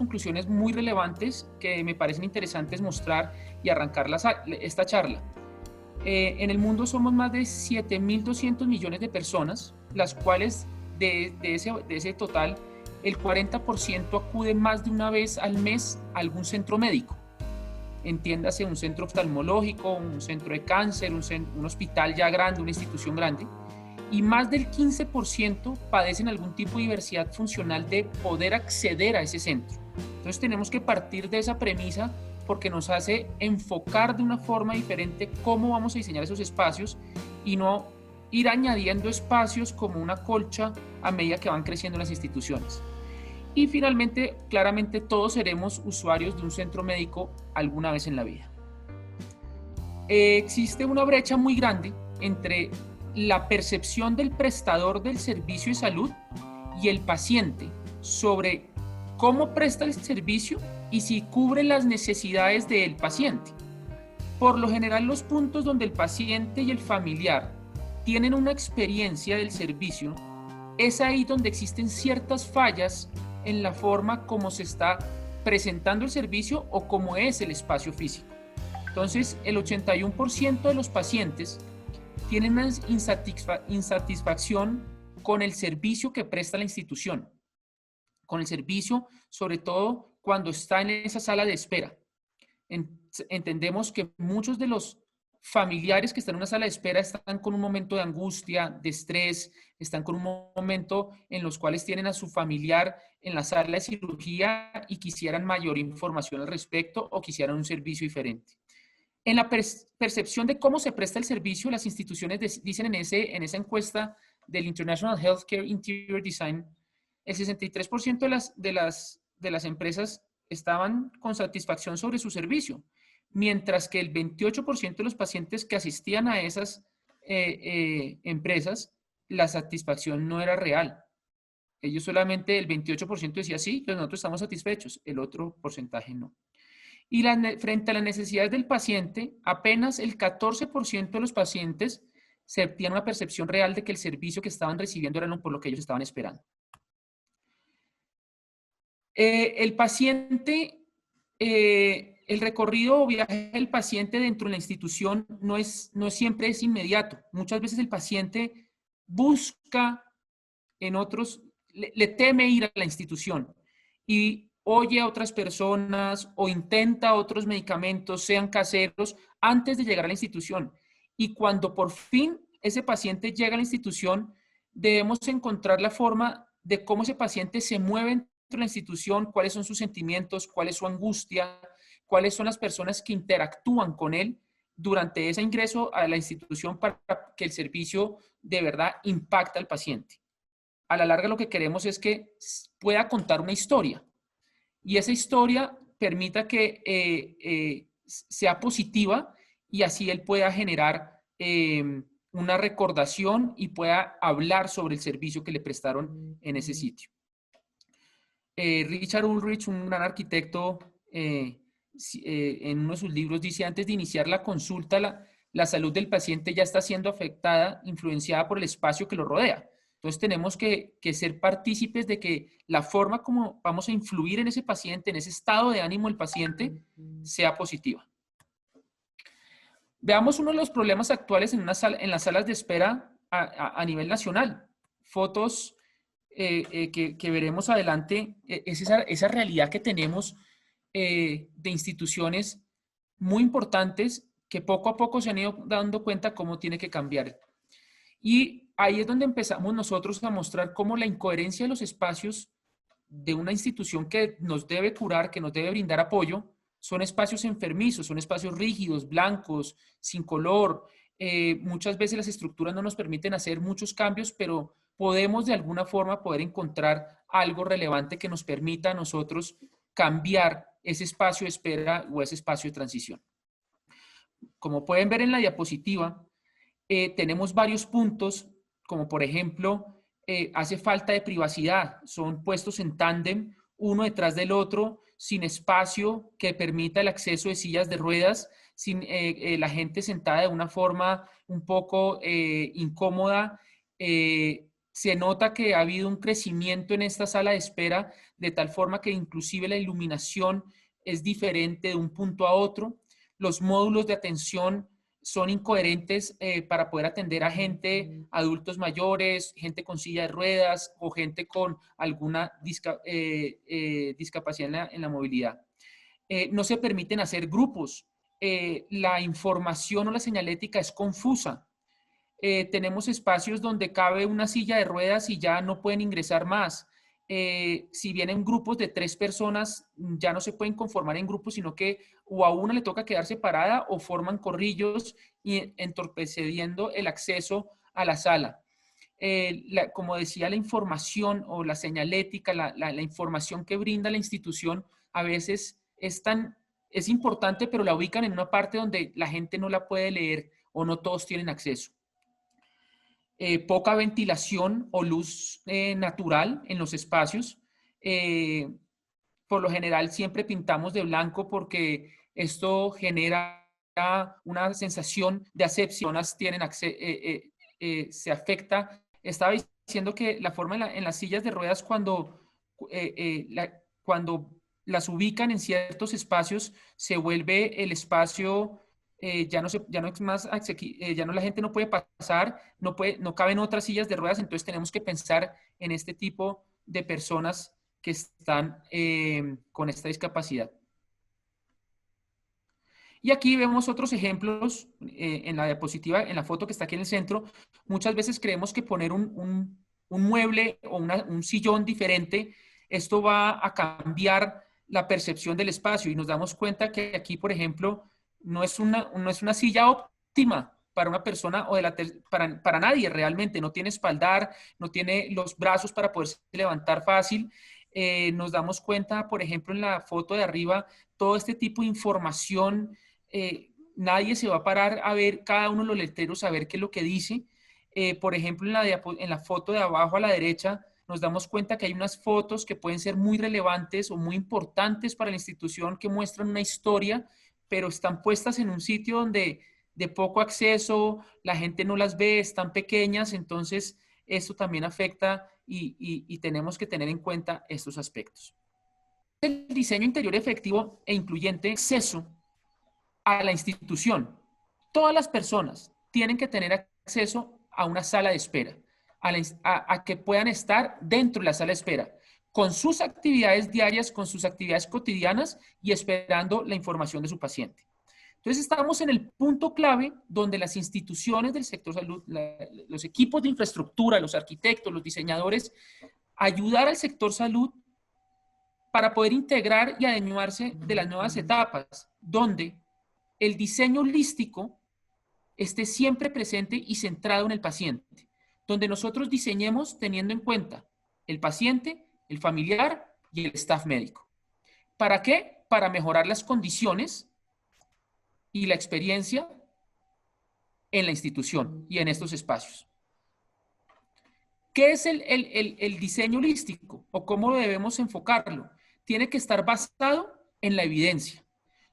conclusiones muy relevantes que me parecen interesantes mostrar y arrancar esta charla. En el mundo somos más de 7.200 millones de personas, las cuales de ese total, el 40% acude más de una vez al mes a algún centro médico. Entiéndase un centro oftalmológico, un centro de cáncer, un hospital ya grande, una institución grande. Y más del 15% padecen algún tipo de diversidad funcional de poder acceder a ese centro. Entonces tenemos que partir de esa premisa porque nos hace enfocar de una forma diferente cómo vamos a diseñar esos espacios y no ir añadiendo espacios como una colcha a medida que van creciendo las instituciones. Y finalmente, claramente todos seremos usuarios de un centro médico alguna vez en la vida. Existe una brecha muy grande entre la percepción del prestador del servicio de salud y el paciente sobre cómo presta el servicio y si cubre las necesidades del paciente. Por lo general, los puntos donde el paciente y el familiar tienen una experiencia del servicio, es ahí donde existen ciertas fallas en la forma como se está presentando el servicio o cómo es el espacio físico. Entonces, el 81% de los pacientes tienen una insatisfacción con el servicio que presta la institución, con el servicio, sobre todo cuando está en esa sala de espera. Entendemos que muchos de los familiares que están en una sala de espera están con un momento de angustia, de estrés, están con un momento en los cuales tienen a su familiar en la sala de cirugía y quisieran mayor información al respecto o quisieran un servicio diferente. En la percepción de cómo se presta el servicio, las instituciones dicen en esa encuesta del International Healthcare Interior Design, el 63% de las empresas estaban con satisfacción sobre su servicio, mientras que el 28% de los pacientes que asistían a esas empresas, la satisfacción no era real. Ellos solamente, el 28% decía sí, pero nosotros estamos satisfechos, el otro porcentaje no. Y frente a las necesidades del paciente, apenas el 14% de los pacientes tenían una percepción real de que el servicio que estaban recibiendo era por lo que ellos estaban esperando. El paciente, el recorrido o viaje del paciente dentro de la institución no siempre es inmediato. Muchas veces el paciente busca en otros, le teme ir a la institución y oye a otras personas o intenta otros medicamentos, sean caseros, antes de llegar a la institución. Y cuando por fin ese paciente llega a la institución, debemos encontrar la forma de cómo ese paciente se mueve dentro de la institución, cuáles son sus sentimientos, cuál es su angustia, cuáles son las personas que interactúan con él durante ese ingreso a la institución para que el servicio de verdad impacte al paciente. A la larga lo que queremos es que pueda contar una historia y esa historia permita que sea positiva y así él pueda generar una recordación y pueda hablar sobre el servicio que le prestaron en ese sitio. Richard Ulrich, un gran arquitecto, en uno de sus libros dice: antes de iniciar la consulta, la salud del paciente ya está siendo afectada, influenciada por el espacio que lo rodea. Entonces tenemos que ser partícipes de que la forma como vamos a influir en ese paciente, en ese estado de ánimo del paciente, sea positiva. Veamos uno de los problemas actuales en las salas de espera a nivel nacional. Fotos que veremos adelante, es esa realidad que tenemos de instituciones muy importantes que poco a poco se han ido dando cuenta cómo tiene que cambiar. Y ahí es donde empezamos nosotros a mostrar cómo la incoherencia de los espacios de una institución que nos debe curar, que nos debe brindar apoyo, son espacios enfermizos, son espacios rígidos, blancos, sin color. Muchas veces las estructuras no nos permiten hacer muchos cambios, pero podemos de alguna forma poder encontrar algo relevante que nos permita a nosotros cambiar ese espacio de espera o ese espacio de transición. Como pueden ver en la diapositiva, tenemos varios puntos, como por ejemplo, hace falta de privacidad. Son puestos en tándem, uno detrás del otro, sin espacio que permita el acceso de sillas de ruedas, sin la gente sentada de una forma un poco incómoda. Se nota que ha habido un crecimiento en esta sala de espera, de tal forma que inclusive la iluminación es diferente de un punto a otro. Los módulos de atención son incoherentes para poder atender a gente, adultos mayores, gente con silla de ruedas o gente con alguna discapacidad en la movilidad. No se permiten hacer grupos. La información o la señalética es confusa. Tenemos espacios donde cabe una silla de ruedas y ya no pueden ingresar más. Si vienen grupos de 3 personas, ya no se pueden conformar en grupos, sino que o a una le toca quedar separada o forman corrillos y entorpeciendo el acceso a la sala. Como decía, la información o la señalética, la información que brinda la institución a veces es importante, pero la ubican en una parte donde la gente no la puede leer o no todos tienen acceso. Poca ventilación o luz natural en los espacios. Por lo general siempre pintamos de blanco porque esto genera una sensación de asepsia. Tienen se afecta. Estaba diciendo que la forma en las sillas de ruedas cuando las ubican en ciertos espacios se vuelve el espacio ya no es más ya no, la gente no puede pasar, no caben otras sillas de ruedas, entonces tenemos que pensar en este tipo de personas que están con esta discapacidad. Y aquí vemos otros ejemplos en la diapositiva, en la foto que está aquí en el centro. Muchas veces creemos que poner un mueble o un sillón diferente, esto va a cambiar la percepción del espacio y nos damos cuenta que aquí, por ejemplo, no es una silla óptima para una persona o para nadie realmente. No tiene espaldar, no tiene los brazos para poderse levantar fácil. Nos damos cuenta, por ejemplo, en la foto de arriba, todo este tipo de información. Nadie se va a parar a ver cada uno de los letreros, a ver qué es lo que dice. Por ejemplo, en la foto de abajo a la derecha, nos damos cuenta que hay unas fotos que pueden ser muy relevantes o muy importantes para la institución, que muestran una historia, pero están puestas en un sitio donde de poco acceso, la gente no las ve, están pequeñas, entonces esto también afecta y tenemos que tener en cuenta estos aspectos. El diseño interior efectivo e incluyente, acceso a la institución. Todas las personas tienen que tener acceso a una sala de espera, a que puedan estar dentro de la sala de espera, con sus actividades diarias, con sus actividades cotidianas y esperando la información de su paciente. Entonces estamos en el punto clave donde las instituciones del sector salud, los equipos de infraestructura, los arquitectos, los diseñadores, ayudar al sector salud para poder integrar y adecuarse de las nuevas etapas, donde el diseño holístico esté siempre presente y centrado en el paciente, donde nosotros diseñemos teniendo en cuenta el paciente, el familiar y el staff médico. ¿Para qué? Para mejorar las condiciones y la experiencia en la institución y en estos espacios. ¿Qué es el diseño holístico o cómo debemos enfocarlo? Tiene que estar basado en la evidencia,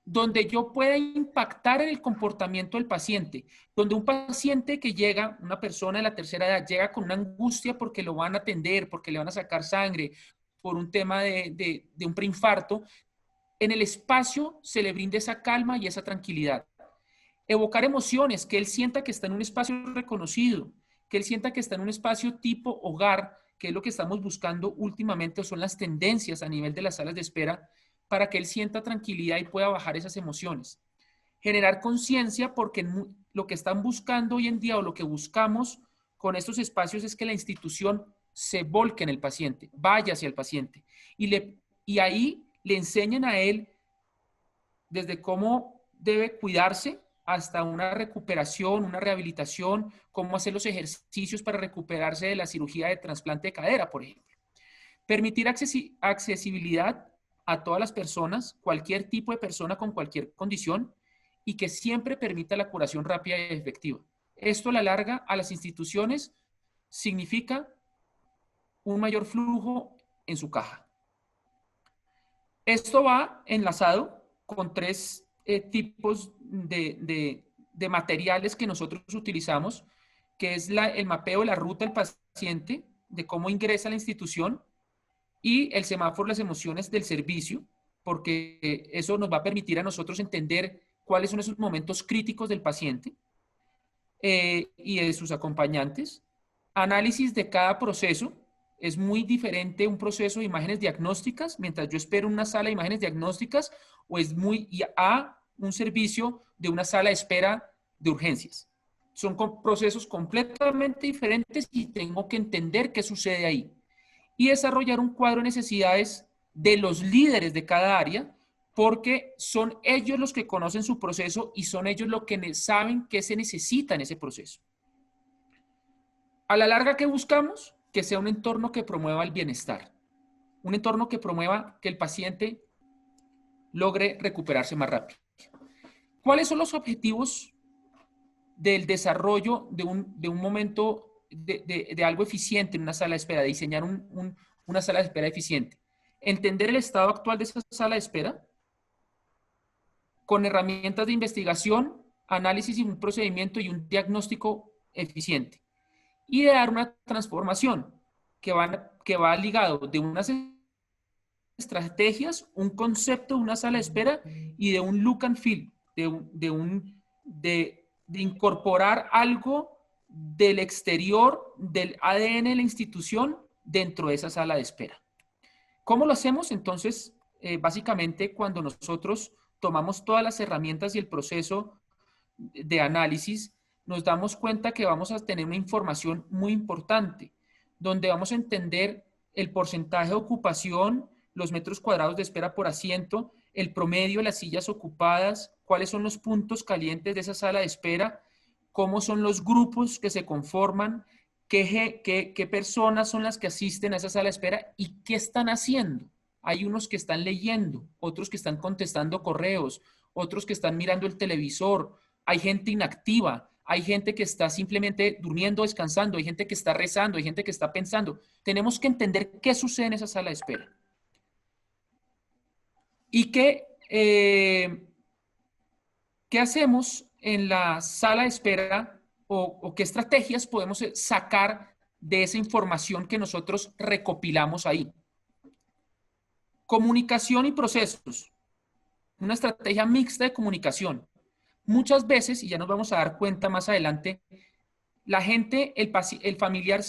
donde yo pueda impactar en el comportamiento del paciente, donde un paciente que llega, una persona de la tercera edad, llega con una angustia porque lo van a atender, porque le van a sacar sangre, por un tema de un preinfarto, en el espacio se le brinde esa calma y esa tranquilidad. Evocar emociones, que él sienta que está en un espacio reconocido, que él sienta que está en un espacio tipo hogar, que es lo que estamos buscando últimamente, o son las tendencias a nivel de las salas de espera, para que él sienta tranquilidad y pueda bajar esas emociones. Generar conciencia, porque lo que están buscando hoy en día o lo que buscamos con estos espacios es que la institución se volque en el paciente, vaya hacia el paciente y ahí le enseñen a él desde cómo debe cuidarse hasta una recuperación, una rehabilitación, cómo hacer los ejercicios para recuperarse de la cirugía de trasplante de cadera, por ejemplo. Permitir accesibilidad a todas las personas, cualquier tipo de persona con cualquier condición, y que siempre permita la curación rápida y efectiva. Esto a la larga a las instituciones significa un mayor flujo en su caja. Esto va enlazado con 3 tipos de materiales que nosotros utilizamos, que es el mapeo de la ruta del paciente, de cómo ingresa a la institución, y el semáforo de las emociones del servicio, porque eso nos va a permitir a nosotros entender cuáles son esos momentos críticos del paciente y de sus acompañantes. Análisis de cada proceso. Es muy diferente un proceso de imágenes diagnósticas, mientras yo espero una sala de imágenes diagnósticas, o es muy a un servicio de una sala de espera de urgencias. Son procesos completamente diferentes y tengo que entender qué sucede ahí. Y desarrollar un cuadro de necesidades de los líderes de cada área, porque son ellos los que conocen su proceso y son ellos los que saben qué se necesita en ese proceso. A la larga, ¿qué buscamos? Que sea un entorno que promueva el bienestar, un entorno que promueva que el paciente logre recuperarse más rápido. ¿Cuáles son los objetivos del desarrollo de un momento de algo eficiente en una sala de espera, de diseñar una sala de espera eficiente? Entender el estado actual de esa sala de espera con herramientas de investigación, análisis y un procedimiento y un diagnóstico eficiente. Y de dar una transformación que va ligado de unas estrategias, un concepto de una sala de espera y de un look and feel, de incorporar algo del exterior, del ADN de la institución dentro de esa sala de espera. ¿Cómo lo hacemos? Entonces, básicamente cuando nosotros tomamos todas las herramientas y el proceso de análisis, nos damos cuenta que vamos a tener una información muy importante, donde vamos a entender el porcentaje de ocupación, los metros cuadrados de espera por asiento, el promedio de las sillas ocupadas, cuáles son los puntos calientes de esa sala de espera, cómo son los grupos que se conforman, qué personas son las que asisten a esa sala de espera y qué están haciendo. Hay unos que están leyendo, otros que están contestando correos, otros que están mirando el televisor, hay gente inactiva, hay gente que está simplemente durmiendo, descansando, hay gente que está rezando, hay gente que está pensando. Tenemos que entender qué sucede en esa sala de espera. Y qué hacemos en la sala de espera o qué estrategias podemos sacar de esa información que nosotros recopilamos ahí. Comunicación y procesos. Una estrategia mixta de comunicación. Muchas veces, y ya nos vamos a dar cuenta más adelante, la gente, el familiar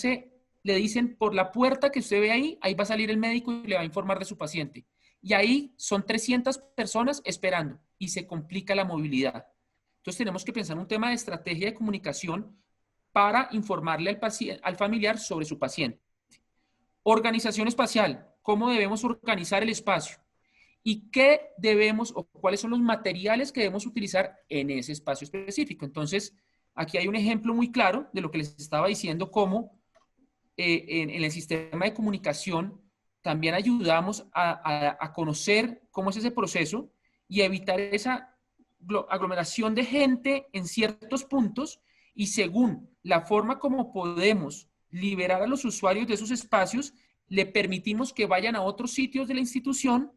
le dicen por la puerta que usted ve ahí va a salir el médico y le va a informar de su paciente. Y ahí son 300 personas esperando y se complica la movilidad. Entonces tenemos que pensar un tema de estrategia de comunicación para informarle al familiar sobre su paciente. Organización espacial, cómo debemos organizar el espacio y qué debemos o cuáles son los materiales que debemos utilizar en ese espacio específico. Entonces, aquí hay un ejemplo muy claro de lo que les estaba diciendo, cómo en el sistema de comunicación también ayudamos a conocer cómo es ese proceso y evitar esa aglomeración de gente en ciertos puntos, y según la forma como podemos liberar a los usuarios de esos espacios, le permitimos que vayan a otros sitios de la institución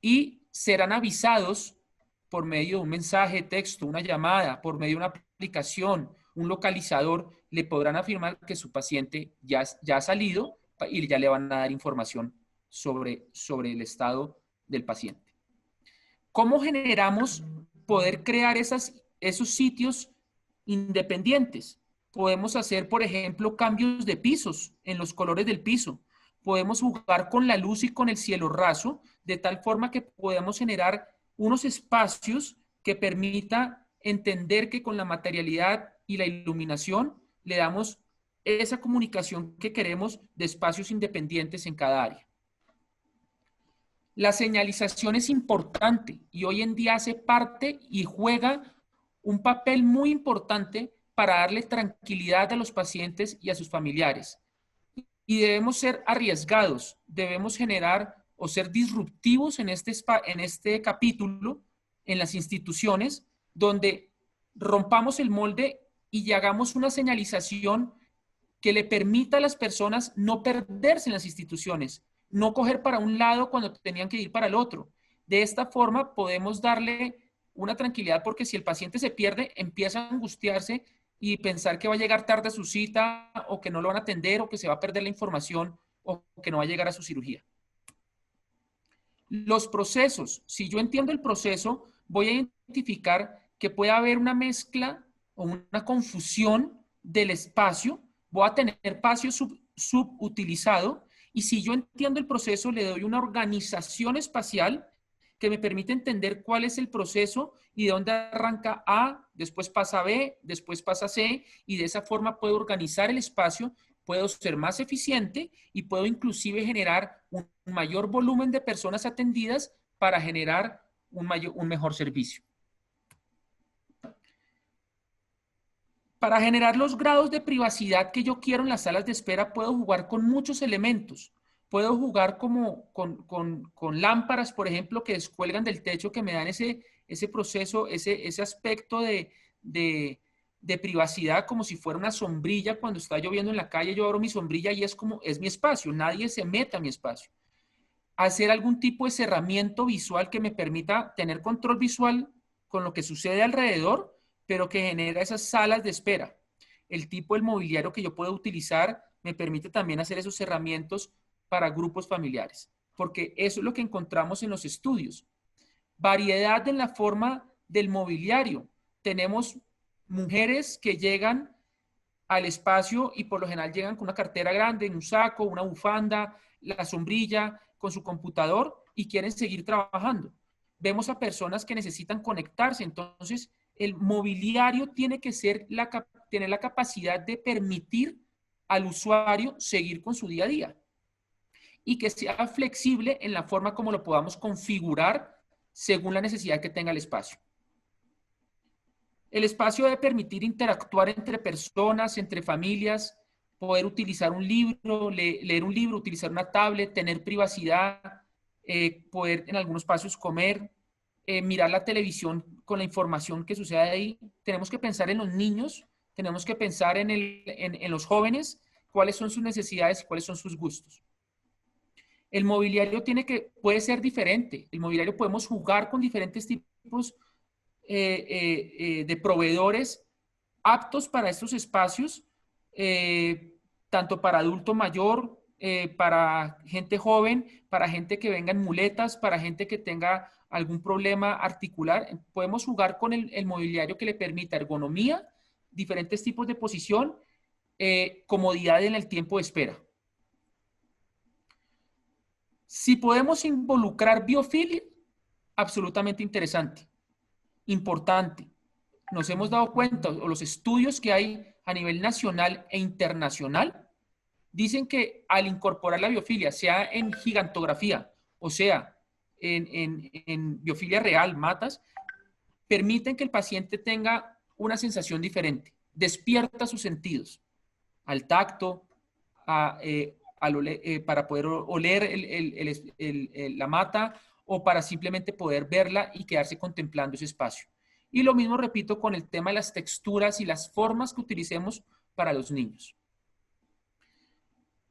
y serán avisados por medio de un mensaje de texto, una llamada, por medio de una aplicación, un localizador, le podrán afirmar que su paciente ya ha salido y ya le van a dar información sobre el estado del paciente. ¿Cómo generamos poder crear esos sitios independientes? Podemos hacer, por ejemplo, cambios de pisos en los colores del piso. Podemos jugar con la luz y con el cielo raso, de tal forma que podamos generar unos espacios que permita entender que con la materialidad y la iluminación le damos esa comunicación que queremos de espacios independientes en cada área. La señalización es importante y hoy en día hace parte y juega un papel muy importante para darle tranquilidad a los pacientes y a sus familiares. Y debemos ser arriesgados, debemos generar o ser disruptivos en este capítulo, en las instituciones, donde rompamos el molde y hagamos una señalización que le permita a las personas no perderse en las instituciones, no coger para un lado cuando tenían que ir para el otro. De esta forma podemos darle una tranquilidad, porque si el paciente se pierde, empieza a angustiarse y pensar que va a llegar tarde a su cita o que no lo van a atender o que se va a perder la información o que no va a llegar a su cirugía. Los procesos, si yo entiendo el proceso, voy a identificar que puede haber una mezcla o una confusión del espacio, voy a tener espacio subutilizado y si yo entiendo el proceso, le doy una organización espacial que me permite entender cuál es el proceso y de dónde arranca A, después pasa B, después pasa C, y de esa forma puedo organizar el espacio, puedo ser más eficiente y puedo inclusive generar un mayor volumen de personas atendidas para generar un mejor servicio. Para generar los grados de privacidad que yo quiero en las salas de espera, puedo jugar con muchos elementos. Puedo jugar con lámparas, por ejemplo, que descuelgan del techo, que me dan ese proceso, ese aspecto de privacidad, como si fuera una sombrilla. Cuando está lloviendo en la calle, yo abro mi sombrilla y es mi espacio. Nadie se meta a mi espacio. Hacer algún tipo de cerramiento visual que me permita tener control visual con lo que sucede alrededor, pero que genera esas salas de espera. El tipo del mobiliario que yo puedo utilizar me permite también hacer esos cerramientos para grupos familiares, porque eso es lo que encontramos en los estudios. Variedad en la forma del mobiliario. Tenemos mujeres que llegan al espacio y por lo general llegan con una cartera grande, un saco, una bufanda, la sombrilla, con su computador y quieren seguir trabajando. Vemos a personas que necesitan conectarse, entonces el mobiliario tiene que tener la capacidad de permitir al usuario seguir con su día a día y que sea flexible en la forma como lo podamos configurar según la necesidad que tenga el espacio. El espacio debe permitir interactuar entre personas, entre familias, poder utilizar un libro, leer un libro, utilizar una tablet, tener privacidad, poder en algunos espacios comer, mirar la televisión con la información que sucede ahí. Tenemos que pensar en los niños, tenemos que pensar en los jóvenes, cuáles son sus necesidades y cuáles son sus gustos. El mobiliario puede ser diferente. El mobiliario podemos jugar con diferentes tipos de proveedores aptos para estos espacios, tanto para adulto mayor, para gente joven, para gente que venga en muletas, para gente que tenga algún problema articular. Podemos jugar con el mobiliario que le permita ergonomía, diferentes tipos de posición, comodidad en el tiempo de espera. Si podemos involucrar biofilia, absolutamente interesante, importante. Nos hemos dado cuenta, o los estudios que hay a nivel nacional e internacional, dicen que al incorporar la biofilia, sea en gigantografía, o sea, en biofilia real, matas, permiten que el paciente tenga una sensación diferente, despierta sus sentidos, al tacto, para poder oler la mata o para simplemente poder verla y quedarse contemplando ese espacio. Y lo mismo repito con el tema de las texturas y las formas que utilicemos para los niños.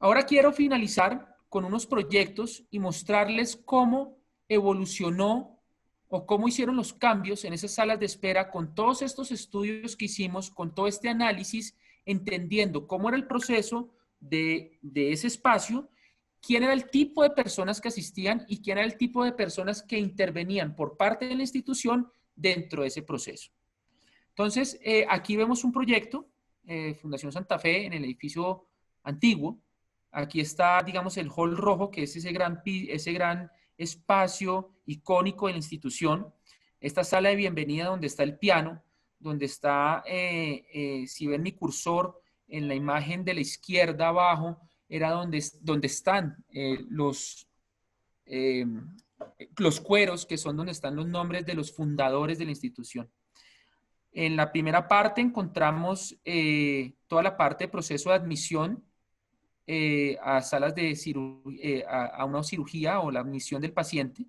Ahora quiero finalizar con unos proyectos y mostrarles cómo evolucionó o cómo hicieron los cambios en esas salas de espera con todos estos estudios que hicimos, con todo este análisis, entendiendo cómo era el proceso de ese espacio, quién era el tipo de personas que asistían y quién era el tipo de personas que intervenían por parte de la institución dentro de ese proceso. Entonces, aquí vemos un proyecto, Fundación Santa Fe, en el edificio antiguo. Aquí está, digamos, el hall rojo, que es ese gran espacio icónico de la institución. Esta sala de bienvenida donde está el piano, donde está, si ven mi cursor, en la imagen de la izquierda abajo, era donde están los cueros, que son donde están los nombres de los fundadores de la institución. En la primera parte encontramos toda la parte de proceso de admisión a salas de a una cirugía o la admisión del paciente.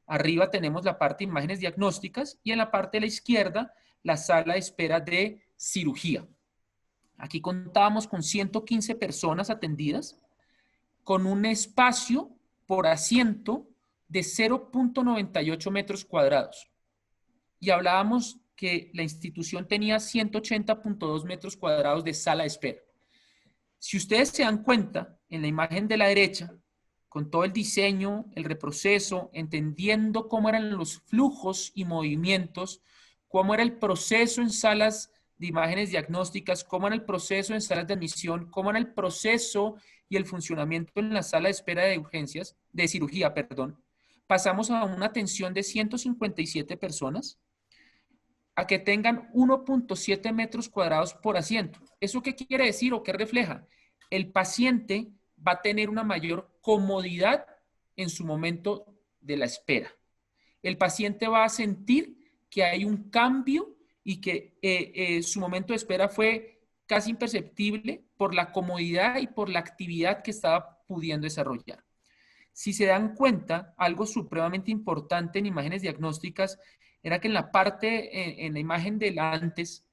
Arriba tenemos la parte de imágenes diagnósticas y en la parte de la izquierda la sala de espera de cirugía. Aquí contábamos con 115 personas atendidas, con un espacio por asiento de 0.98 metros cuadrados. Y hablábamos que la institución tenía 180.2 metros cuadrados de sala de espera. Si ustedes se dan cuenta, en la imagen de la derecha, con todo el diseño, el reproceso, entendiendo cómo eran los flujos y movimientos, cómo era el proceso en salas de imágenes diagnósticas, cómo era el proceso en salas de admisión, cómo era el proceso y el funcionamiento en la sala de espera de urgencias, de cirugía, perdón. Pasamos a una atención de 157 personas a que tengan 1.7 metros cuadrados por asiento. ¿Eso qué quiere decir o qué refleja? El paciente va a tener una mayor comodidad en su momento de la espera. El paciente va a sentir que hay un cambio y que su momento de espera fue casi imperceptible por la comodidad y por la actividad que estaba pudiendo desarrollar. Si se dan cuenta, algo supremamente importante en imágenes diagnósticas era que en la parte, en la imagen del antes,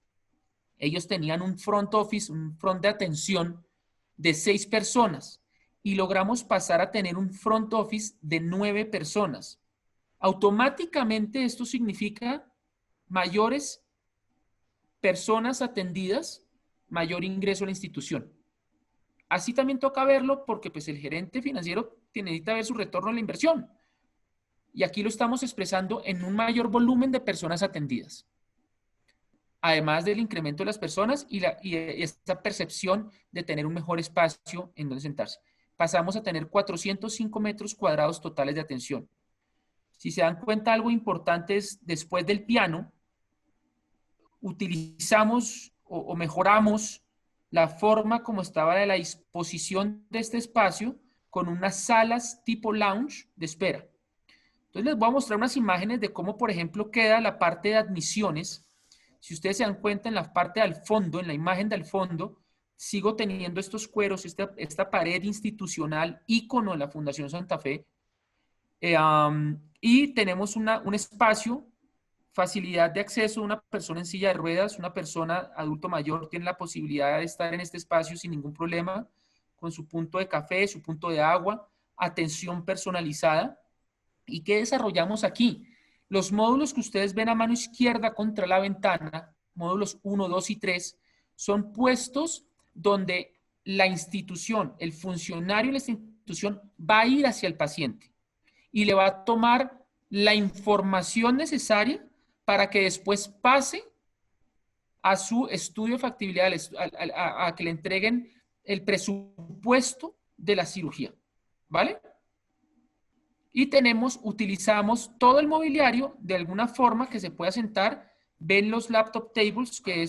ellos tenían un front office, un front de atención de 6 personas y logramos pasar a tener un front office de 9 personas. Automáticamente esto significa mayores personas atendidas, mayor ingreso a la institución. Así también toca verlo porque pues el gerente financiero necesita ver su retorno a la inversión. Y aquí lo estamos expresando en un mayor volumen de personas atendidas. Además del incremento de las personas y esta percepción de tener un mejor espacio en donde sentarse. Pasamos a tener 405 metros cuadrados totales de atención. Si se dan cuenta, algo importante es, después del piano, utilizamos o mejoramos la forma como estaba de la disposición de este espacio con unas salas tipo lounge de espera. Entonces les voy a mostrar unas imágenes de cómo, por ejemplo, queda la parte de admisiones. Si ustedes se dan cuenta, en la parte del fondo, en la imagen del fondo, sigo teniendo estos cueros, esta pared institucional, ícono de la Fundación Santa Fe. Y tenemos un espacio, facilidad de acceso. Una persona en silla de ruedas, una persona adulto mayor tiene la posibilidad de estar en este espacio sin ningún problema, con su punto de café, su punto de agua, atención personalizada. ¿Y qué desarrollamos aquí? Los módulos que ustedes ven a mano izquierda contra la ventana, módulos 1, 2 y 3, son puestos donde la institución, el funcionario de la institución va a ir hacia el paciente y le va a tomar la información necesaria para que después pase a su estudio de factibilidad, a que le entreguen el presupuesto de la cirugía. ¿Vale? Y utilizamos todo el mobiliario de alguna forma que se pueda sentar. Ven los laptop tables, que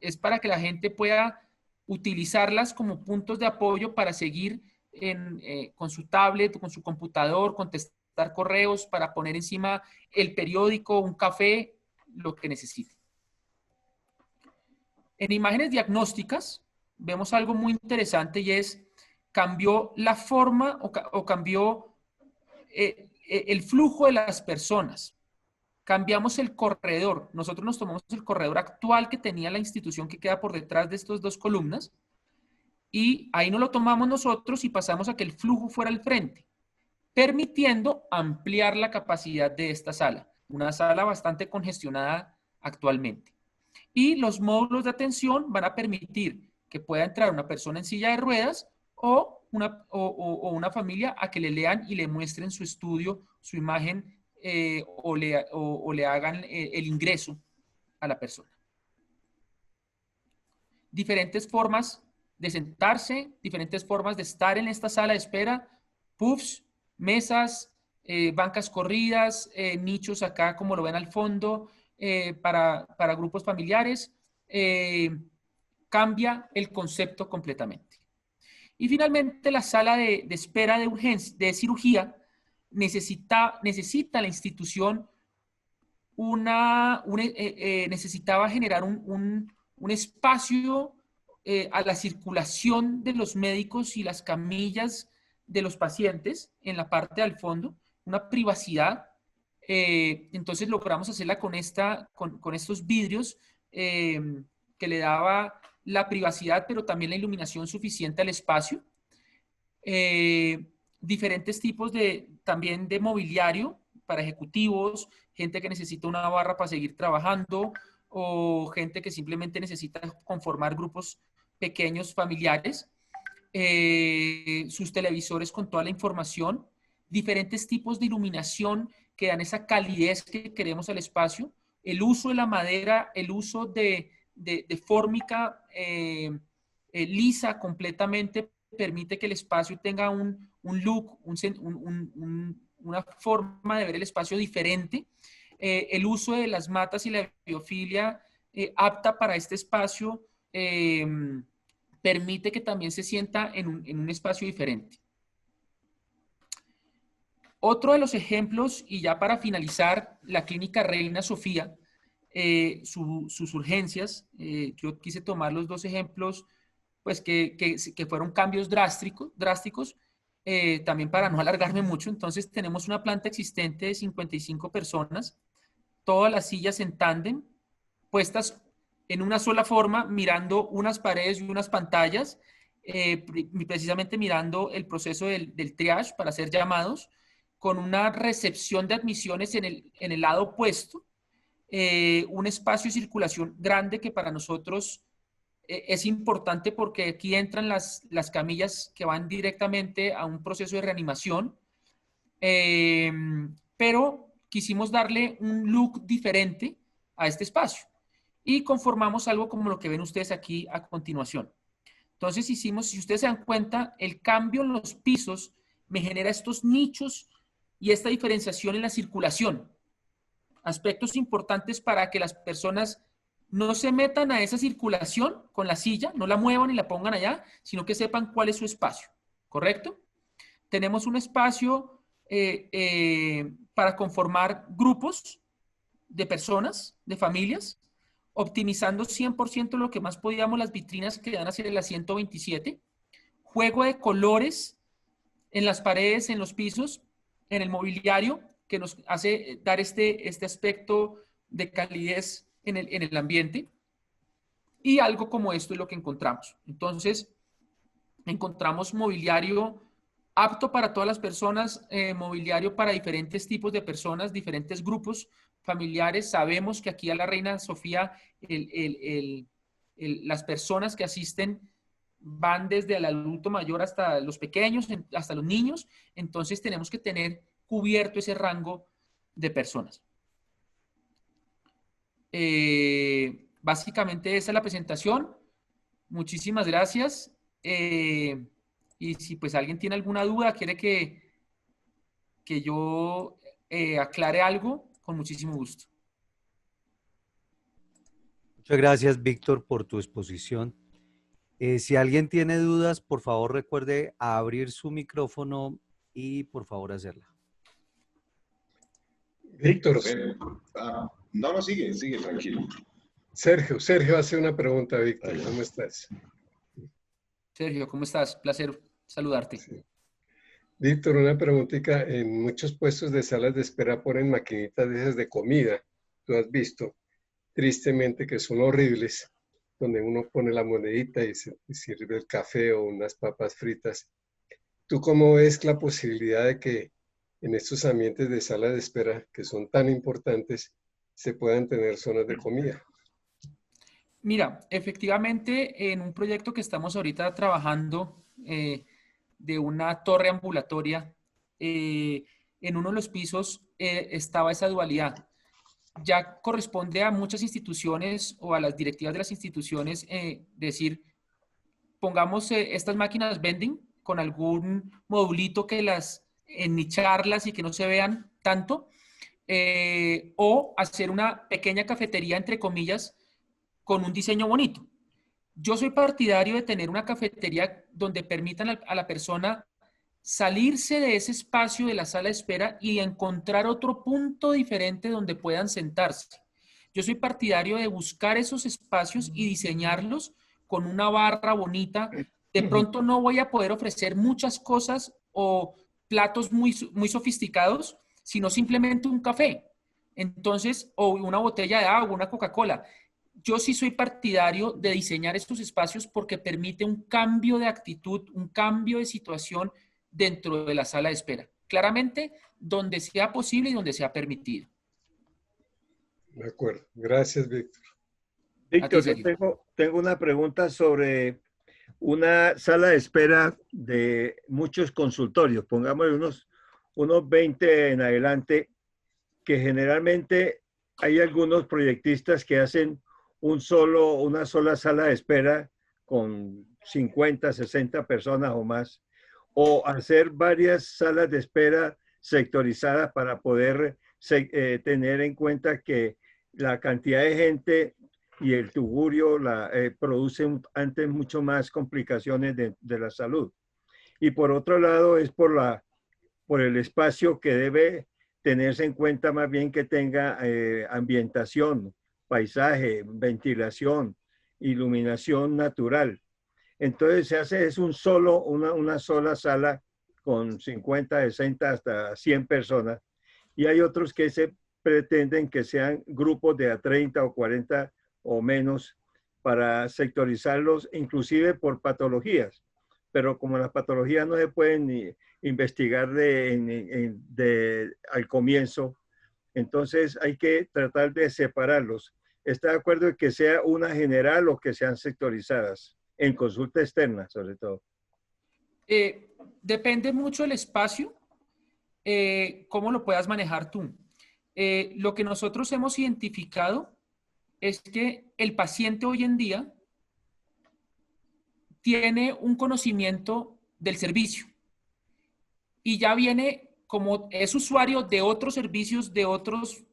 es para que la gente pueda utilizarlas como puntos de apoyo para seguir con su tablet, con su computador, contestar correos, para poner encima el periódico, un café, lo que necesite. En imágenes diagnósticas vemos algo muy interesante y es, cambió la forma o cambió el flujo de las personas. Cambiamos el corredor. Nosotros nos tomamos el corredor actual que tenía la institución que queda por detrás de estas dos columnas y ahí no lo tomamos nosotros y pasamos a que el flujo fuera al frente, permitiendo ampliar la capacidad de esta sala. Una sala bastante congestionada actualmente. Y los módulos de atención van a permitir que pueda entrar una persona en silla de ruedas o una familia a que le lean y le muestren su estudio, su imagen, o le hagan el ingreso a la persona. Diferentes formas de sentarse, diferentes formas de estar en esta sala de espera, puffs, mesas, bancas corridas, nichos acá como lo ven al fondo, para grupos familiares. Cambia el concepto completamente. Y finalmente, la sala de espera de urgencia, de cirugía, necesita la institución necesitaba generar un espacio a la circulación de los médicos y las camillas de los pacientes en la parte del fondo, una privacidad. Entonces logramos hacerla con estos vidrios que le daba la privacidad, pero también la iluminación suficiente al espacio. Diferentes tipos también de mobiliario para ejecutivos, gente que necesita una barra para seguir trabajando, o gente que simplemente necesita conformar grupos pequeños familiares, sus televisores con toda la información, diferentes tipos de iluminación que dan esa calidez que queremos al espacio, el uso de la madera, el uso de fórmica lisa completamente permite que el espacio tenga un look, una forma de ver el espacio diferente. El uso de las matas y la biofilia apta para este espacio permite que también se sienta en un espacio diferente. Otro de los ejemplos, y ya para finalizar, la clínica Reina Sofía, sus urgencias, yo quise tomar los dos ejemplos, pues que fueron cambios drásticos, también para no alargarme mucho. Entonces tenemos una planta existente de 55 personas, todas las sillas en tándem, puestas en una sola forma, mirando unas paredes y unas pantallas, precisamente mirando el proceso del triage para hacer llamados, con una recepción de admisiones en el lado opuesto, un espacio de circulación grande que para nosotros es importante porque aquí entran las camillas que van directamente a un proceso de reanimación, pero quisimos darle un look diferente a este espacio y conformamos algo como lo que ven ustedes aquí a continuación. Entonces hicimos, si ustedes se dan cuenta, el cambio en los pisos me genera estos nichos y esta diferenciación en la circulación. Aspectos importantes para que las personas no se metan a esa circulación con la silla, no la muevan y la pongan allá, sino que sepan cuál es su espacio, ¿correcto? Tenemos un espacio para conformar grupos de personas, de familias, optimizando 100% lo que más podíamos las vitrinas que dan hacia el asiento 27, juego de colores en las paredes, en los pisos, en el mobiliario, que nos hace dar este aspecto de calidez en el ambiente. Y algo como esto es lo que encontramos. Entonces, encontramos mobiliario apto para todas las personas, mobiliario para diferentes tipos de personas, diferentes grupos familiares. Sabemos que aquí a la Reina Sofía las personas que asisten van desde el adulto mayor hasta los pequeños, hasta los niños. Entonces tenemos que tener cubierto ese rango de personas. Básicamente esa es la presentación. Muchísimas gracias. Y si pues alguien tiene alguna duda, quiere que yo aclare algo, con muchísimo gusto. Muchas gracias, Víctor, por tu exposición. Si alguien tiene dudas, por favor recuerde abrir su micrófono y por favor hacerla. Víctor. No, sigue tranquilo. Sergio hace una pregunta, Víctor. ¿Cómo estás? Sergio, ¿cómo estás? Placer saludarte. Sí. Víctor, una preguntita. En muchos puestos de salas de espera ponen maquinitas de esas de comida. Tú has visto, tristemente, que son horribles, donde uno pone la monedita y sirve el café o unas papas fritas. ¿Tú cómo ves la posibilidad de que en estos ambientes de salas de espera, que son tan importantes, se puedan tener zonas de comida? Mira, efectivamente, en un proyecto que estamos ahorita trabajando de una torre ambulatoria, en uno de los pisos estaba esa dualidad. Ya corresponde a muchas instituciones o a las directivas de las instituciones decir, pongamos estas máquinas vending con algún modulito que las ennicharlas y que no se vean tanto, o hacer una pequeña cafetería, entre comillas, con un diseño bonito. Yo soy partidario de tener una cafetería donde permitan a la persona salirse de ese espacio de la sala de espera y encontrar otro punto diferente donde puedan sentarse. Yo soy partidario de buscar esos espacios y diseñarlos con una barra bonita. De pronto no voy a poder ofrecer muchas cosas o platos muy sofisticados, sino simplemente un café. Entonces, o una botella de agua, una Coca-Cola. Yo sí soy partidario de diseñar estos espacios porque permite un cambio de actitud, un cambio de situación dentro de la sala de espera. Claramente, donde sea posible y donde sea permitido. De acuerdo. Gracias, Víctor. Víctor, yo Sergio. tengo una pregunta sobre una sala de espera de muchos consultorios, pongamos unos 20 en adelante, que generalmente hay algunos proyectistas que hacen una sola sala de espera con 50, 60 personas o más, o hacer varias salas de espera sectorizadas para poder tener en cuenta que la cantidad de gente y el tugurio producen antes mucho más complicaciones de la salud. Y por otro lado es por el espacio que debe tenerse en cuenta, más bien que tenga ambientación, paisaje, ventilación, iluminación natural. Entonces se hace una sola sala con 50, 60 hasta 100 personas, y hay otros que se pretenden que sean grupos de a 30 o 40 o menos para sectorizarlos, inclusive por patologías. Pero como las patologías no se pueden investigar al comienzo, entonces hay que tratar de separarlos. ¿Está de acuerdo en que sea una general o que sean sectorizadas? En consulta externa, sobre todo. Depende mucho del espacio, cómo lo puedas manejar tú. Lo que nosotros hemos identificado es que el paciente hoy en día tiene un conocimiento del servicio y ya viene, como es usuario de otros servicios, de otros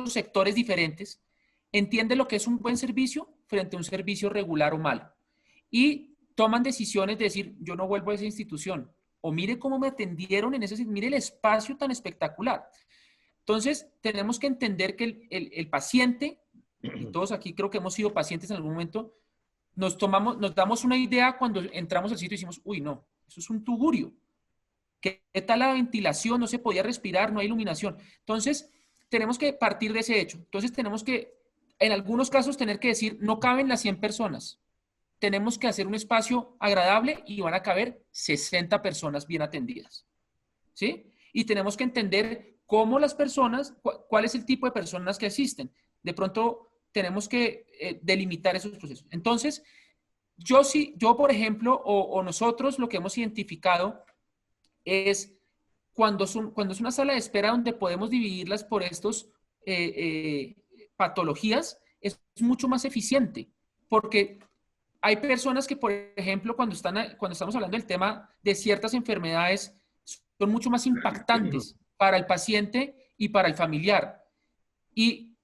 sectores diferentes, entiende lo que es un buen servicio frente a un servicio regular o malo. Y toman decisiones de decir, yo no vuelvo a esa institución. O mire cómo me atendieron en ese, mire el espacio tan espectacular. Entonces, tenemos que entender que el paciente, y todos aquí creo que hemos sido pacientes en algún momento, nos damos una idea cuando entramos al sitio y decimos, uy, no, eso es un tugurio. ¿Qué tal la ventilación? No se podía respirar, no hay iluminación. Entonces, tenemos que partir de ese hecho. Entonces, tenemos que, en algunos casos, tener que decir, no caben las 100 personas. Tenemos que hacer un espacio agradable y van a caber 60 personas bien atendidas. ¿Sí? Y tenemos que entender cómo las personas, cuál es el tipo de personas que asisten. De pronto, tenemos que delimitar esos procesos. Entonces, yo por ejemplo, o nosotros lo que hemos identificado es cuando es una sala de espera donde podemos dividirlas por estos patologías, es mucho más eficiente, porque hay personas que, por ejemplo, cuando estamos hablando del tema de ciertas enfermedades, son mucho más impactantes para el paciente y para el familiar. Y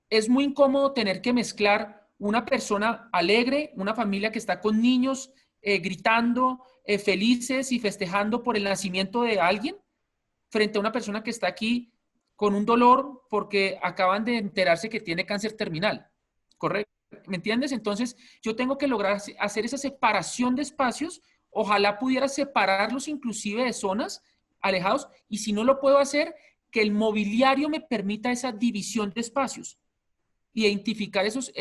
es muy incómodo tener que mezclar una persona alegre, una familia que está con niños gritando, felices y festejando por el nacimiento de alguien, frente a una persona que está aquí con un dolor porque acaban de enterarse que tiene cáncer terminal. ¿Correcto? ¿Me entiendes? Entonces, yo tengo que lograr hacer esa separación de espacios. Ojalá pudiera separarlos inclusive de zonas alejados, y si no lo puedo hacer, que el mobiliario me permita esa división de espacios. Identificar esos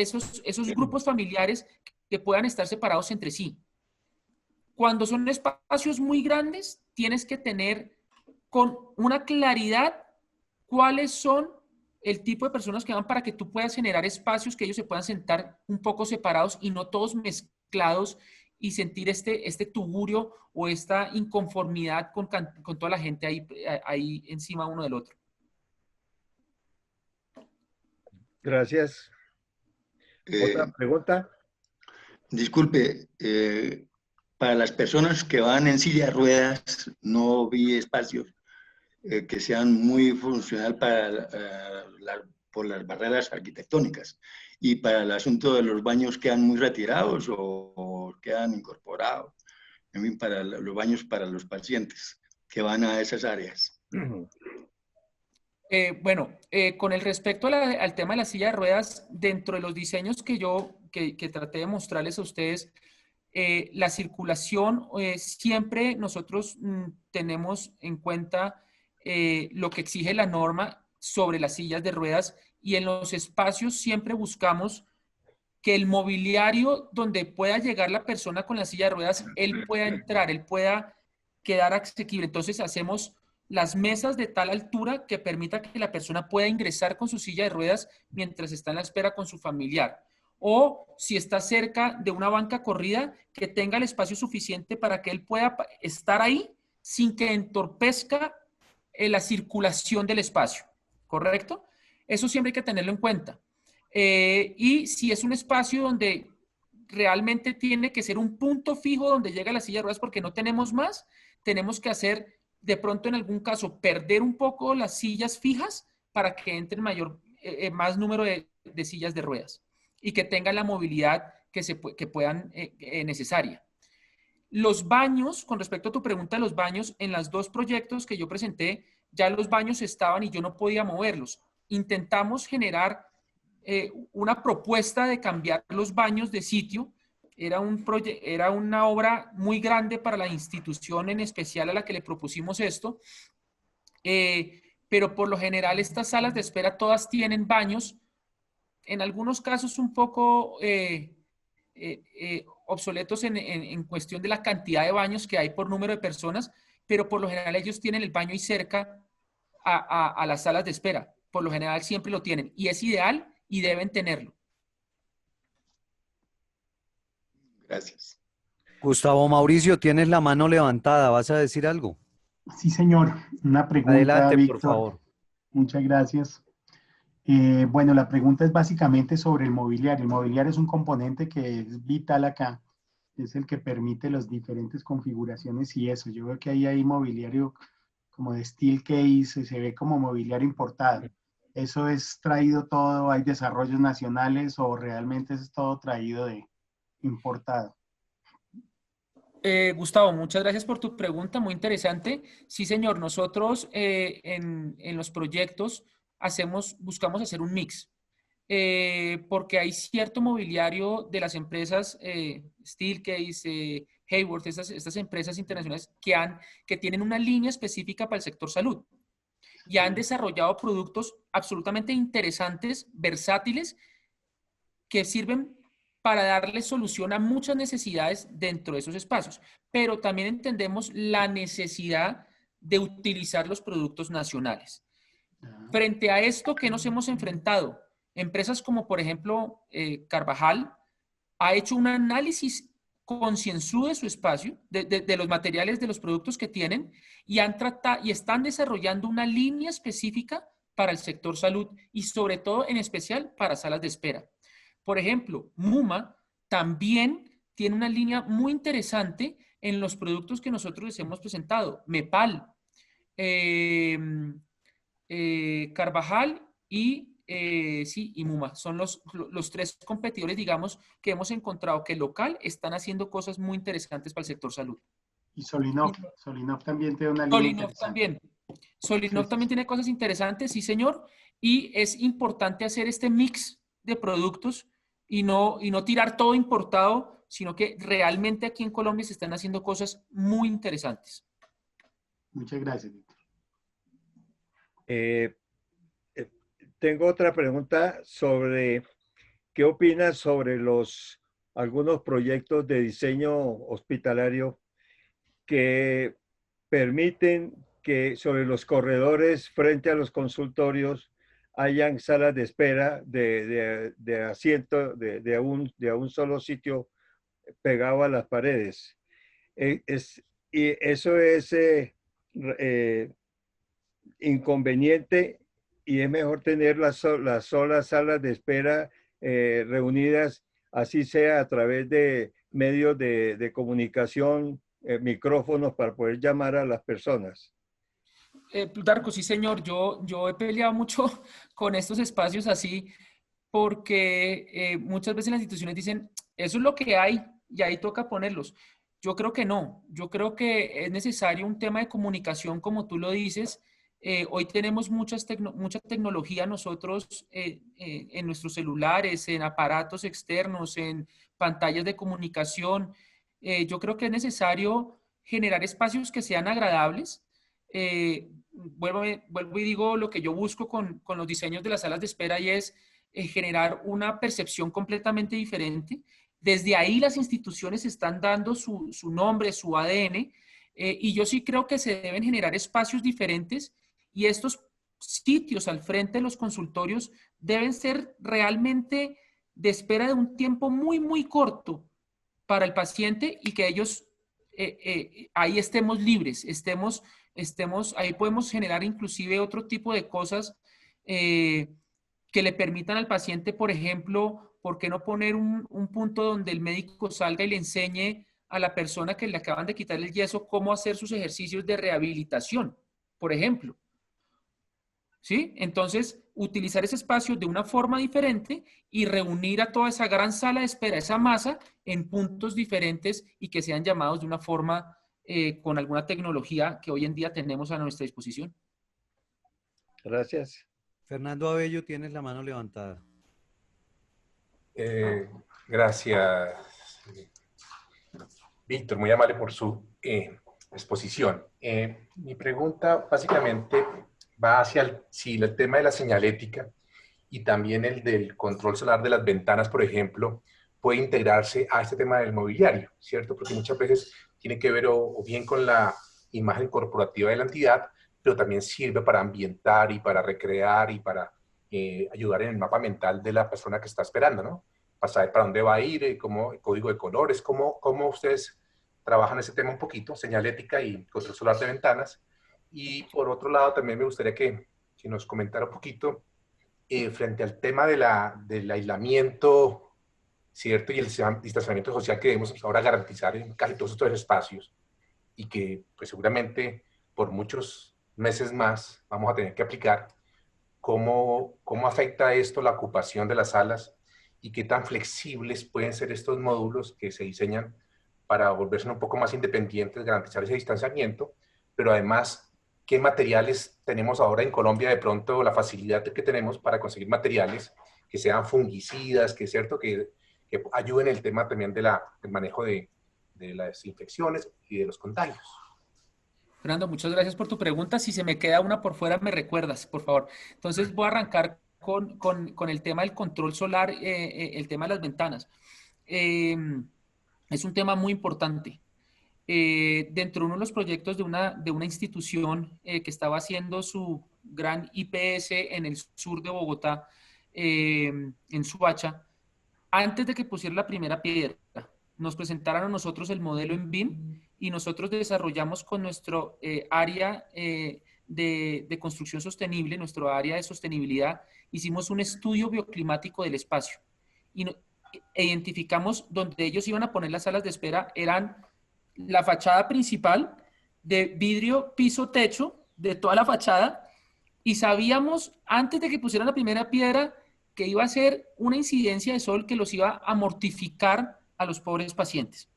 grupos familiares que puedan estar separados entre sí. Cuando son espacios muy grandes, tienes que tener con una claridad cuáles son el tipo de personas que van para que tú puedas generar espacios que ellos se puedan sentar un poco separados y no todos mezclados y sentir este tugurio o esta inconformidad con toda la gente ahí encima uno del otro. Gracias. ¿Otra pregunta? Disculpe, para las personas que van en silla de ruedas, no vi espacios que sean muy funcional por las barreras arquitectónicas. Y para el asunto de los baños, ¿quedan muy retirados o quedan incorporados? En fin, para los baños para los pacientes que van a esas áreas. Bueno, con el respecto al tema de la silla de ruedas, dentro de los diseños que traté de mostrarles a ustedes, la circulación, siempre nosotros tenemos en cuenta lo que exige la norma sobre las sillas de ruedas, y en los espacios siempre buscamos que el mobiliario donde pueda llegar la persona con la silla de ruedas, él pueda entrar, él pueda quedar asequible. Entonces hacemos las mesas de tal altura que permita que la persona pueda ingresar con su silla de ruedas mientras está en la espera con su familiar. O si está cerca de una banca corrida, que tenga el espacio suficiente para que él pueda estar ahí sin que entorpezca la circulación del espacio, ¿correcto? Eso siempre hay que tenerlo en cuenta. Y si es un espacio donde realmente tiene que ser un punto fijo donde llega la silla de ruedas porque no tenemos más, tenemos que hacer, de pronto en algún caso, perder un poco las sillas fijas para que entre más número de sillas de ruedas y que tengan la movilidad que puedan necesaria. Los baños, con respecto a tu pregunta de los baños, en los 2 proyectos que yo presenté, ya los baños estaban y yo no podía moverlos. Intentamos generar una propuesta de cambiar los baños de sitio. Era una obra muy grande para la institución en especial a la que le propusimos esto. Pero por lo general estas salas de espera todas tienen baños, en algunos casos un poco obsoletos en cuestión de la cantidad de baños que hay por número de personas, pero por lo general ellos tienen el baño ahí cerca a las salas de espera. Por lo general siempre lo tienen y es ideal y deben tenerlo. Gracias. Gustavo Mauricio, tienes la mano levantada. ¿Vas a decir algo? Sí, señor. Una pregunta, Adelante, Víctor. por favor. Muchas gracias. Bueno, la pregunta es básicamente sobre el mobiliario. El mobiliario es un componente que es vital acá. Es el que permite las diferentes configuraciones y eso. Yo veo que ahí hay mobiliario como de steel case, se ve como mobiliario importado. ¿Eso es traído todo? ¿Hay desarrollos nacionales o realmente es todo traído de importado? Gustavo, muchas gracias por tu pregunta, muy interesante. Sí, señor, nosotros en los proyectos buscamos hacer un mix, porque hay cierto mobiliario de las empresas Steelcase, Haworth, estas empresas internacionales que tienen una línea específica para el sector salud y han desarrollado productos absolutamente interesantes, versátiles, que sirven para darle solución a muchas necesidades dentro de esos espacios. Pero también entendemos la necesidad de utilizar los productos nacionales. Frente a esto, ¿qué nos hemos enfrentado? Empresas como, por ejemplo, Carvajal ha hecho un análisis concienzudo de su espacio, de los materiales, de los productos que tienen, y están desarrollando una línea específica para el sector salud y sobre todo, en especial, para salas de espera. Por ejemplo, Muma también tiene una línea muy interesante en los productos que nosotros les hemos presentado. Mepal, Carvajal y Muma. Son los 3 competidores, digamos, que hemos encontrado que local están haciendo cosas muy interesantes para el sector salud. Y Solinov también tiene una línea interesante. Solinov también tiene cosas interesantes, sí, señor. Y es importante hacer este mix de productos y no tirar todo importado, sino que realmente aquí en Colombia se están haciendo cosas muy interesantes. Muchas gracias, Víctor. Tengo otra pregunta sobre qué opinas sobre algunos proyectos de diseño hospitalario que permiten que sobre los corredores frente a los consultorios hayan salas de espera de asiento de un solo sitio pegado a las paredes. Y eso es inconveniente y es mejor tener las solas salas de espera reunidas, así sea a través de medios de comunicación, micrófonos para poder llamar a las personas. Plutarco, sí, señor. Yo he peleado mucho con estos espacios así porque muchas veces las instituciones dicen, eso es lo que hay y ahí toca ponerlos. Yo creo que no. Yo creo que es necesario un tema de comunicación, como tú lo dices. Hoy tenemos mucha tecnología nosotros en nuestros celulares, en aparatos externos, en pantallas de comunicación. Yo creo que es necesario generar espacios que sean agradables. Vuelvo y digo lo que yo busco con los diseños de las salas de espera y es generar una percepción completamente diferente. Desde ahí las instituciones están dando su nombre, su ADN, Y yo sí creo que se deben generar espacios diferentes y estos sitios al frente de los consultorios deben ser realmente de espera de un tiempo muy, muy corto para el paciente y que ellos ahí estemos libres, ahí podemos generar inclusive otro tipo de cosas que le permitan al paciente, por ejemplo, ¿por qué no poner un punto donde el médico salga y le enseñe a la persona que le acaban de quitar el yeso cómo hacer sus ejercicios de rehabilitación, por ejemplo? ¿Sí? Entonces, utilizar ese espacio de una forma diferente y reunir a toda esa gran sala de espera, esa masa, en puntos diferentes y que sean llamados de una forma con alguna tecnología que hoy en día tenemos a nuestra disposición. Gracias. Fernando Abello, tienes la mano levantada. Gracias, Víctor, muy amable por su exposición. Mi pregunta básicamente va hacia el tema de la señalética y también el del control solar de las ventanas, por ejemplo, puede integrarse a este tema del mobiliario, ¿cierto? Porque muchas veces tiene que ver o bien con la imagen corporativa de la entidad, pero también sirve para ambientar y para recrear y para ayudar en el mapa mental de la persona que está esperando, ¿no? Para saber para dónde va a ir, el código de colores, cómo ustedes trabajan ese tema un poquito, señalética y control solar de ventanas. Y por otro lado, también me gustaría que nos comentara un poquito frente al tema del aislamiento, ¿cierto? Y el distanciamiento social que debemos ahora garantizar en casi todos estos espacios y que pues seguramente por muchos meses más vamos a tener que aplicar. ¿Cómo afecta esto la ocupación de las salas y qué tan flexibles pueden ser estos módulos que se diseñan para volverse un poco más independientes, garantizar ese distanciamiento, pero además, qué materiales tenemos ahora en Colombia, de pronto la facilidad que tenemos para conseguir materiales que sean fungicidas, que ayuden en el tema también del manejo de las infecciones y de los contagios? Fernando, muchas gracias por tu pregunta. Si se me queda una por fuera, me recuerdas, por favor. Entonces voy a arrancar con el tema del control solar, el tema de las ventanas. Es un tema muy importante. Dentro de uno de los proyectos de una institución que estaba haciendo su gran IPS en el sur de Bogotá, en Suacha, antes de que pusiera la primera piedra, nos presentaron a nosotros el modelo en BIM y nosotros desarrollamos con nuestro área de construcción sostenible, nuestro área de sostenibilidad, hicimos un estudio bioclimático del espacio y identificamos donde ellos iban a poner las salas de espera, eran la fachada principal de vidrio, piso, techo, de toda la fachada, y sabíamos antes de que pusieran la primera piedra que iba a ser una incidencia de sol que los iba a mortificar a los pobres pacientes.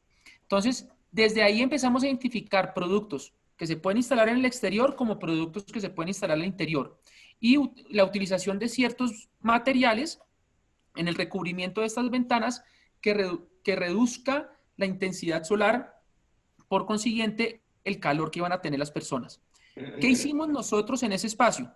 Entonces, desde ahí empezamos a identificar productos que se pueden instalar en el exterior como productos que se pueden instalar en el interior. Y la utilización de ciertos materiales en el recubrimiento de estas ventanas que reduzca la intensidad solar, por consiguiente, el calor que van a tener las personas. ¿Qué hicimos nosotros en ese espacio?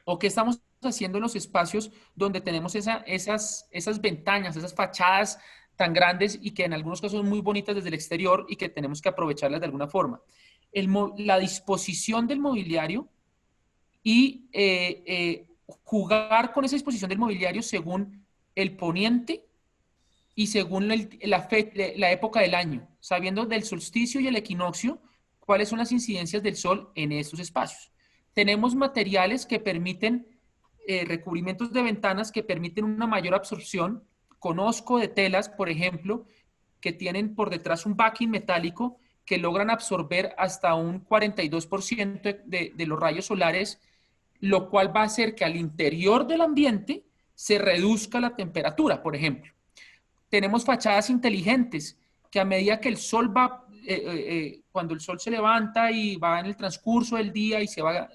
¿O qué estamos haciendo en los espacios donde tenemos esas ventanas, esas fachadas tan grandes y que en algunos casos son muy bonitas desde el exterior y que tenemos que aprovecharlas de alguna forma? La disposición del mobiliario y jugar con esa disposición del mobiliario según el poniente y según la época del año, sabiendo del solsticio y el equinoccio, cuáles son las incidencias del sol en estos espacios. Tenemos materiales que permiten, recubrimientos de ventanas que permiten una mayor absorción. Conozco de telas, por ejemplo, que tienen por detrás un backing metálico que logran absorber hasta un 42% de los rayos solares, lo cual va a hacer que al interior del ambiente se reduzca la temperatura, por ejemplo. Tenemos fachadas inteligentes que a medida que el sol va, cuando el sol se levanta y va en el transcurso del día y se va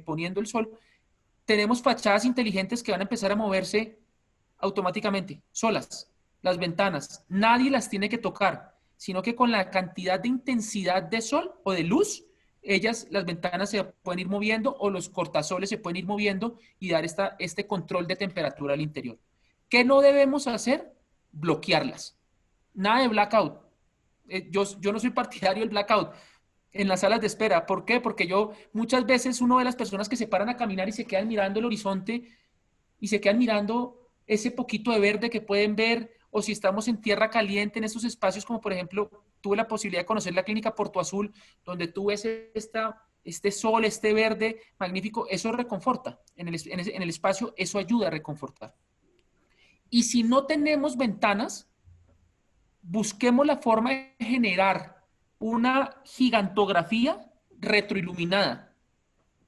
poniendo el sol, tenemos fachadas inteligentes que van a empezar a moverse automáticamente, solas. Las ventanas, nadie las tiene que tocar, sino que con la cantidad de intensidad de sol o de luz, las ventanas se pueden ir moviendo o los cortasoles se pueden ir moviendo y dar este control de temperatura al interior. ¿Qué no debemos hacer? Bloquearlas. Nada de blackout. yo no soy partidario del blackout en las salas de espera. ¿Por qué? Porque yo muchas veces uno de las personas que se paran a caminar y se quedan mirando el horizonte y se quedan mirando ese poquito de verde que pueden ver, o si estamos en tierra caliente en estos espacios, como por ejemplo, tuve la posibilidad de conocer la clínica Porto Azul, donde tú ves este sol, este verde magnífico, eso reconforta. En el espacio eso ayuda a reconfortar. Y si no tenemos ventanas, busquemos la forma de generar una gigantografía retroiluminada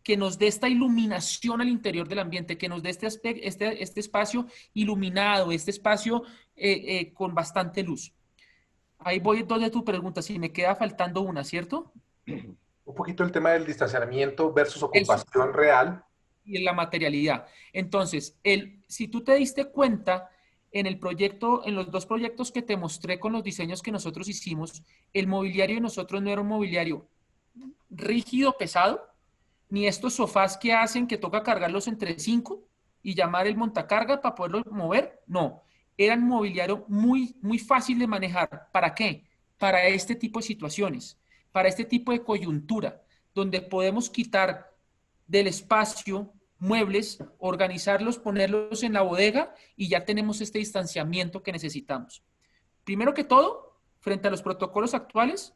que nos dé esta iluminación al interior del ambiente, que nos dé este espacio iluminado, este espacio con bastante luz. Ahí voy donde tu pregunta, si me queda faltando una, ¿cierto? Un poquito el tema del distanciamiento versus ocupación real. Y en la materialidad. Entonces, si tú te diste cuenta, en el proyecto, en los 2 proyectos que te mostré con los diseños que nosotros hicimos, el mobiliario de nosotros no era un mobiliario rígido, pesado, ni estos sofás que hacen que toca cargarlos entre 5 y llamar el montacarga para poderlos mover. No, eran mobiliario muy, muy fácil de manejar. ¿Para qué? Para este tipo de situaciones, para este tipo de coyuntura, donde podemos quitar del espacio muebles, organizarlos, ponerlos en la bodega y ya tenemos este distanciamiento que necesitamos. Primero que todo, frente a los protocolos actuales,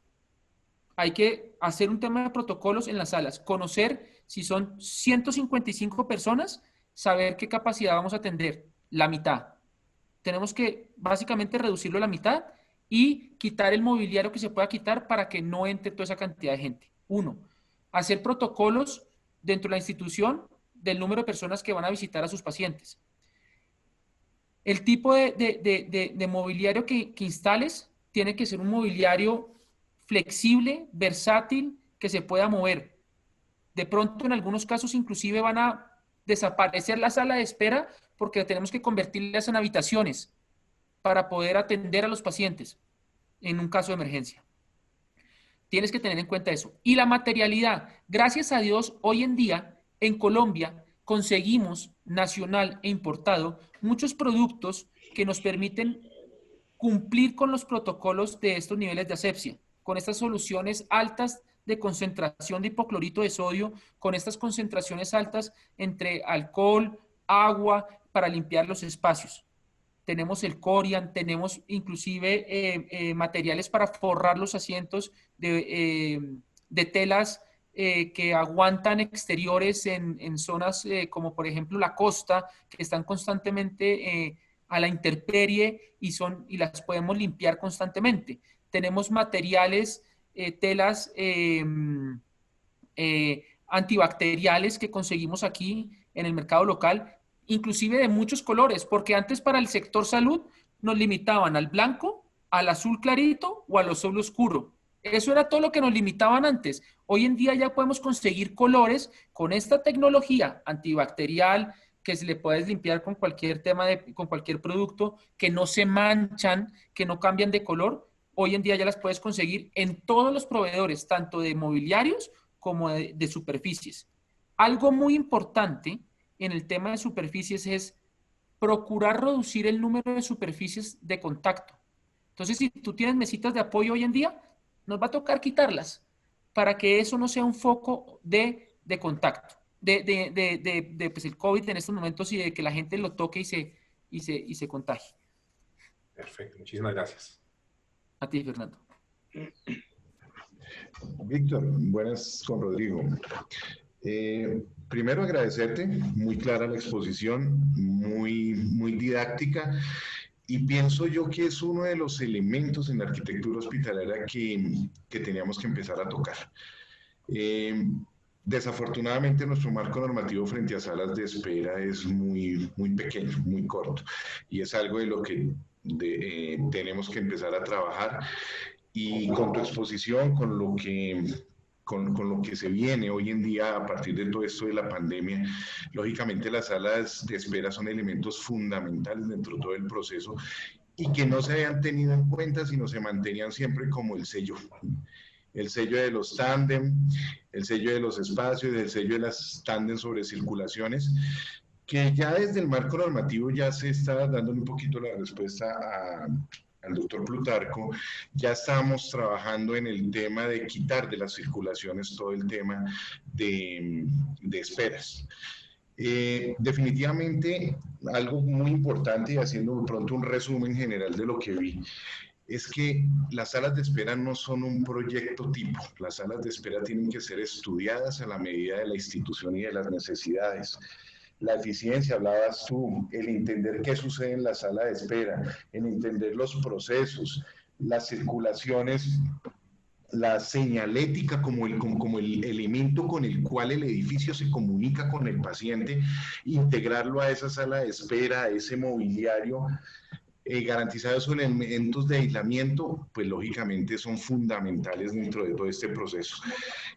hay que hacer un tema de protocolos en las salas, conocer si son 155 personas, saber qué capacidad vamos a atender, la mitad. Tenemos que básicamente reducirlo a la mitad y quitar el mobiliario que se pueda quitar para que no entre toda esa cantidad de gente. 1, hacer protocolos dentro de la institución del número de personas que van a visitar a sus pacientes. El tipo de mobiliario que instales tiene que ser un mobiliario flexible, versátil, que se pueda mover. De pronto, en algunos casos, inclusive van a desaparecer la sala de espera porque tenemos que convertirlas en habitaciones para poder atender a los pacientes en un caso de emergencia. Tienes que tener en cuenta eso. Y la materialidad. Gracias a Dios, hoy en día, en Colombia, conseguimos, nacional e importado, muchos productos que nos permiten cumplir con los protocolos de estos niveles de asepsia, con estas soluciones altas de concentración de hipoclorito de sodio, con estas concentraciones altas entre alcohol, agua, para limpiar los espacios. Tenemos el Corian, tenemos inclusive materiales para forrar los asientos de telas que aguantan exteriores en zonas como por ejemplo la costa, que están constantemente a la intemperie y las podemos limpiar constantemente. Tenemos materiales, telas antibacteriales que conseguimos aquí en el mercado local, inclusive de muchos colores, porque antes para el sector salud nos limitaban al blanco, al azul clarito o al azul oscuro. Eso era todo lo que nos limitaban antes. Hoy en día ya podemos conseguir colores con esta tecnología antibacterial que se le puedes limpiar con cualquier con cualquier producto, que no se manchan, que no cambian de color. Hoy en día ya las puedes conseguir en todos los proveedores, tanto de mobiliarios como de superficies. Algo muy importante en el tema de superficies es procurar reducir el número de superficies de contacto. Entonces, si tú tienes mesitas de apoyo hoy en día, nos va a tocar quitarlas para que eso no sea un foco de contacto, pues el COVID en estos momentos y de que la gente lo toque y se contagie. Perfecto, muchísimas gracias. A ti, Fernando. Víctor, buenas con Rodrigo. Primero agradecerte, muy clara la exposición, muy didáctica, y pienso yo que es uno de los elementos en la arquitectura hospitalaria que teníamos que empezar a tocar. Desafortunadamente nuestro marco normativo frente a salas de espera es muy pequeño, muy corto, y es algo de lo que tenemos que empezar a trabajar. Y con tu exposición, con lo que se viene hoy en día a partir de todo esto de la pandemia, lógicamente las salas de espera son elementos fundamentales dentro de todo el proceso y que no se habían tenido en cuenta, sino se mantenían siempre como el sello de los tándem, el sello de los espacios, el sello de las tándem sobre circulaciones, que ya desde el marco normativo ya se está dando un poquito la respuesta al doctor Plutarco, ya estábamos trabajando en el tema de quitar de las circulaciones todo el tema de esperas. Definitivamente algo muy importante, y haciendo pronto un resumen general de lo que vi, es que las salas de espera no son un proyecto tipo. Las salas de espera tienen que ser estudiadas a la medida de la institución y de las necesidades. La eficiencia, hablabas tú, el entender qué sucede en la sala de espera, el entender los procesos, las circulaciones, la señalética como el elemento con el cual el edificio se comunica con el paciente, integrarlo a esa sala de espera, a ese mobiliario, garantizar esos elementos de aislamiento, pues lógicamente son fundamentales dentro de todo este proceso.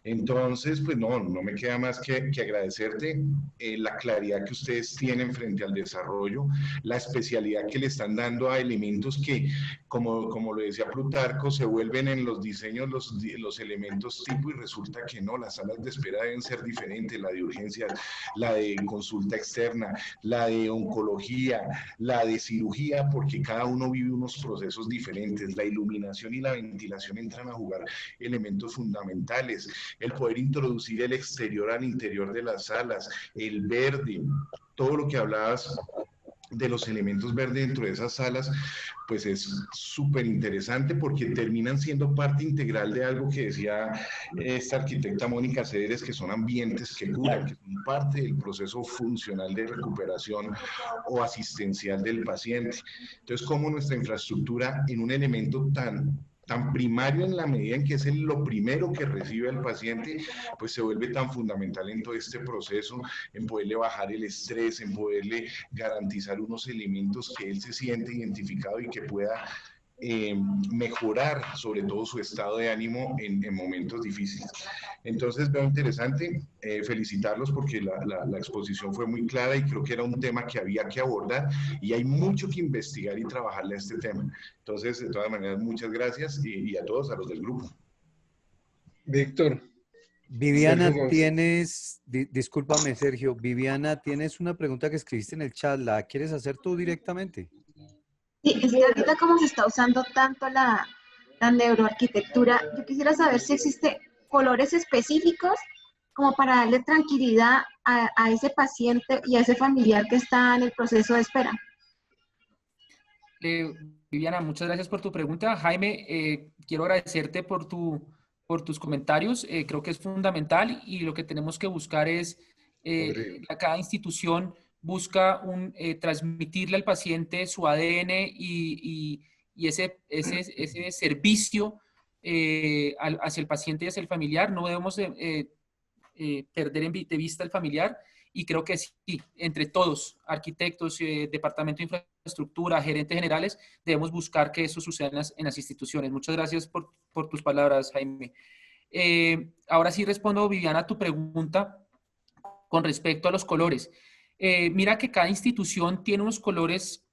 Entonces, pues no me queda más que agradecerte la claridad que ustedes tienen frente al desarrollo, la especialidad que le están dando a elementos que, como lo decía Plutarco, se vuelven en los diseños los elementos tipo, y resulta que no, las salas de espera deben ser diferentes, la de urgencias, la de consulta externa, la de oncología, la de cirugía, porque cada uno vive unos procesos diferentes. La iluminación y la ventilación entran a jugar elementos fundamentales. El poder introducir el exterior al interior de las salas, el verde, todo lo que hablabas de los elementos verdes dentro de esas salas, pues es súper interesante porque terminan siendo parte integral de algo que decía esta arquitecta Mónica Cederes, que son ambientes que curan, que son parte del proceso funcional de recuperación o asistencial del paciente. Entonces, cómo nuestra infraestructura en un elemento tan primario, en la medida en que es lo primero que recibe el paciente, pues se vuelve tan fundamental en todo este proceso, en poderle bajar el estrés, en poderle garantizar unos elementos que él se siente identificado y que pueda mejorar sobre todo su estado de ánimo en momentos difíciles. Entonces veo interesante felicitarlos porque la exposición fue muy clara y creo que era un tema que había que abordar y hay mucho que investigar y trabajarle a este tema. Entonces, de todas maneras, muchas gracias y a todos, a los del grupo. Víctor. Viviana, tienes, discúlpame Sergio, Viviana, tienes una pregunta que escribiste en el chat, ¿la quieres hacer tú directamente? Sí, es que ahorita como se está usando tanto la neuroarquitectura, yo quisiera saber si existen colores específicos como para darle tranquilidad a ese paciente y a ese familiar que está en el proceso de espera. Viviana, muchas gracias por tu pregunta. Jaime, quiero agradecerte por tus comentarios. Creo que es fundamental y lo que tenemos que buscar es cada institución busca transmitirle al paciente su ADN y ese servicio hacia el paciente y hacia el familiar. No debemos perder de vista el familiar y creo que sí, entre todos, arquitectos, departamento de infraestructura, gerentes generales, debemos buscar que eso suceda en las instituciones. Muchas gracias por tus palabras, Jaime. Ahora sí respondo, Viviana, a tu pregunta con respecto a los colores. Mira que cada institución tiene unos colores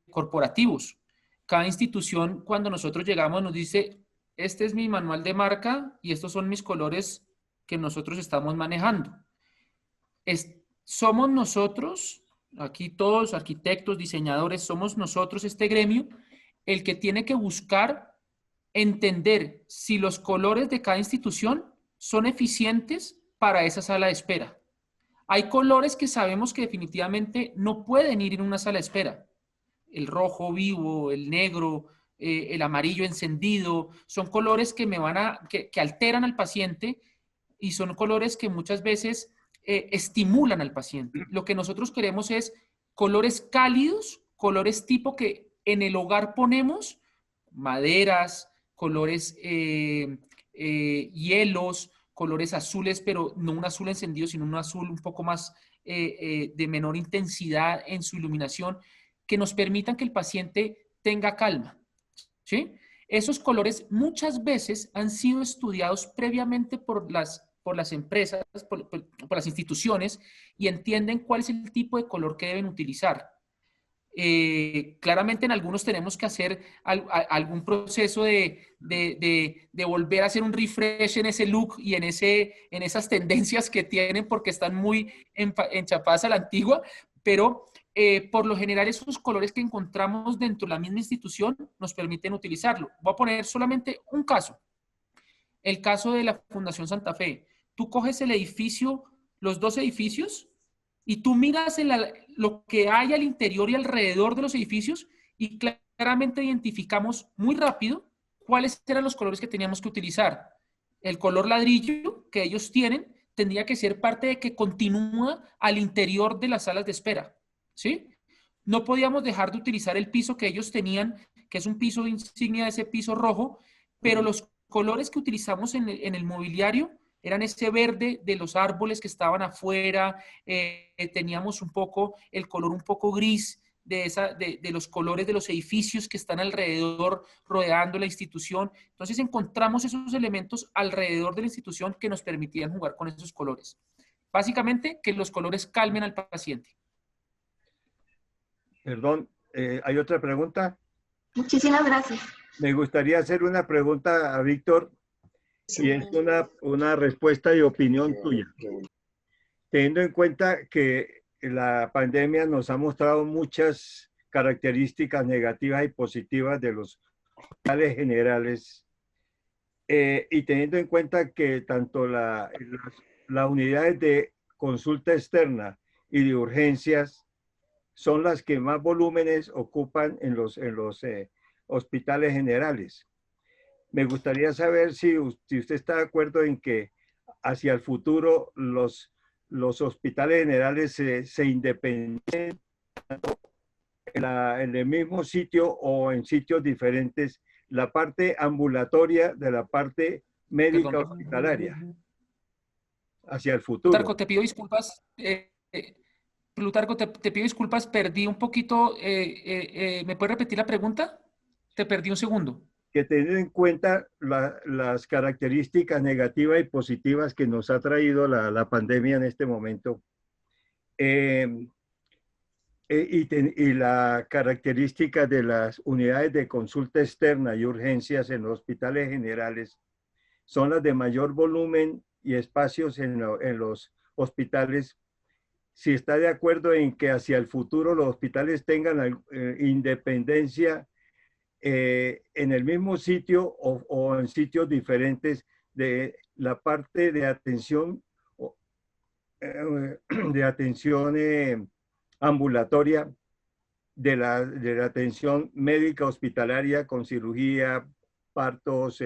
corporativos. Cada institución, cuando nosotros llegamos, nos dice, este es mi manual de marca y estos son mis colores que nosotros estamos manejando. Somos nosotros, aquí todos, arquitectos, diseñadores, somos nosotros, este gremio, el que tiene que buscar entender si los colores de cada institución son eficientes para esa sala de espera. Hay colores que sabemos que definitivamente no pueden ir en una sala de espera. El rojo vivo, el negro, el amarillo encendido, son colores que alteran al paciente y son colores que muchas veces estimulan al paciente. Lo que nosotros queremos es colores cálidos, colores tipo que en el hogar ponemos, maderas, colores hielos, colores azules, pero no un azul encendido, sino un azul un poco más de menor intensidad en su iluminación, que nos permitan que el paciente tenga calma, ¿sí? Esos colores muchas veces han sido estudiados previamente por las empresas, por las instituciones, y entienden cuál es el tipo de color que deben utilizar. Claramente en algunos tenemos que hacer algún proceso de volver a hacer un refresh en ese look y en esas tendencias que tienen porque están muy enchapadas a la antigua, pero por lo general esos colores que encontramos dentro de la misma institución nos permiten utilizarlo. Voy a poner solamente un caso. El caso de la Fundación Santa Fe. Tú coges el edificio, los dos edificios, y tú miras lo que hay al interior y alrededor de los edificios y claramente identificamos muy rápido cuáles eran los colores que teníamos que utilizar. El color ladrillo que ellos tienen tendría que ser parte de que continúa al interior de las salas de espera, ¿sí? No podíamos dejar de utilizar el piso que ellos tenían, que es un piso insignia de ese piso rojo, pero los colores que utilizamos en el mobiliario eran ese verde de los árboles que estaban afuera, teníamos un poco el color un poco gris de los colores de los edificios que están alrededor rodeando la institución. Entonces encontramos esos elementos alrededor de la institución que nos permitían jugar con esos colores. Básicamente, que los colores calmen al paciente. Perdón, ¿hay otra pregunta? Muchísimas gracias. Me gustaría hacer una pregunta a Víctor, y es una respuesta y opinión tuya. Teniendo en cuenta que la pandemia nos ha mostrado muchas características negativas y positivas de los hospitales generales, y teniendo en cuenta que tanto las unidades de consulta externa y de urgencias son las que más volúmenes ocupan en los hospitales generales. Me gustaría saber si usted está de acuerdo en que hacia el futuro los hospitales generales se independicen en el mismo sitio o en sitios diferentes, la parte ambulatoria de la parte médica hospitalaria hacia el futuro. Plutarco, te pido disculpas. Plutarco, te pido disculpas, perdí un poquito. ¿Me puedes repetir la pregunta? Te perdí un segundo. Que tener en cuenta las características negativas y positivas que nos ha traído la pandemia en este momento, y la característica de las unidades de consulta externa y urgencias en los hospitales generales son las de mayor volumen y espacios en los hospitales. Si está de acuerdo en que hacia el futuro los hospitales tengan independencia en el mismo sitio o en sitios diferentes de la parte de atención ambulatoria, de la atención médica hospitalaria con cirugía, partos,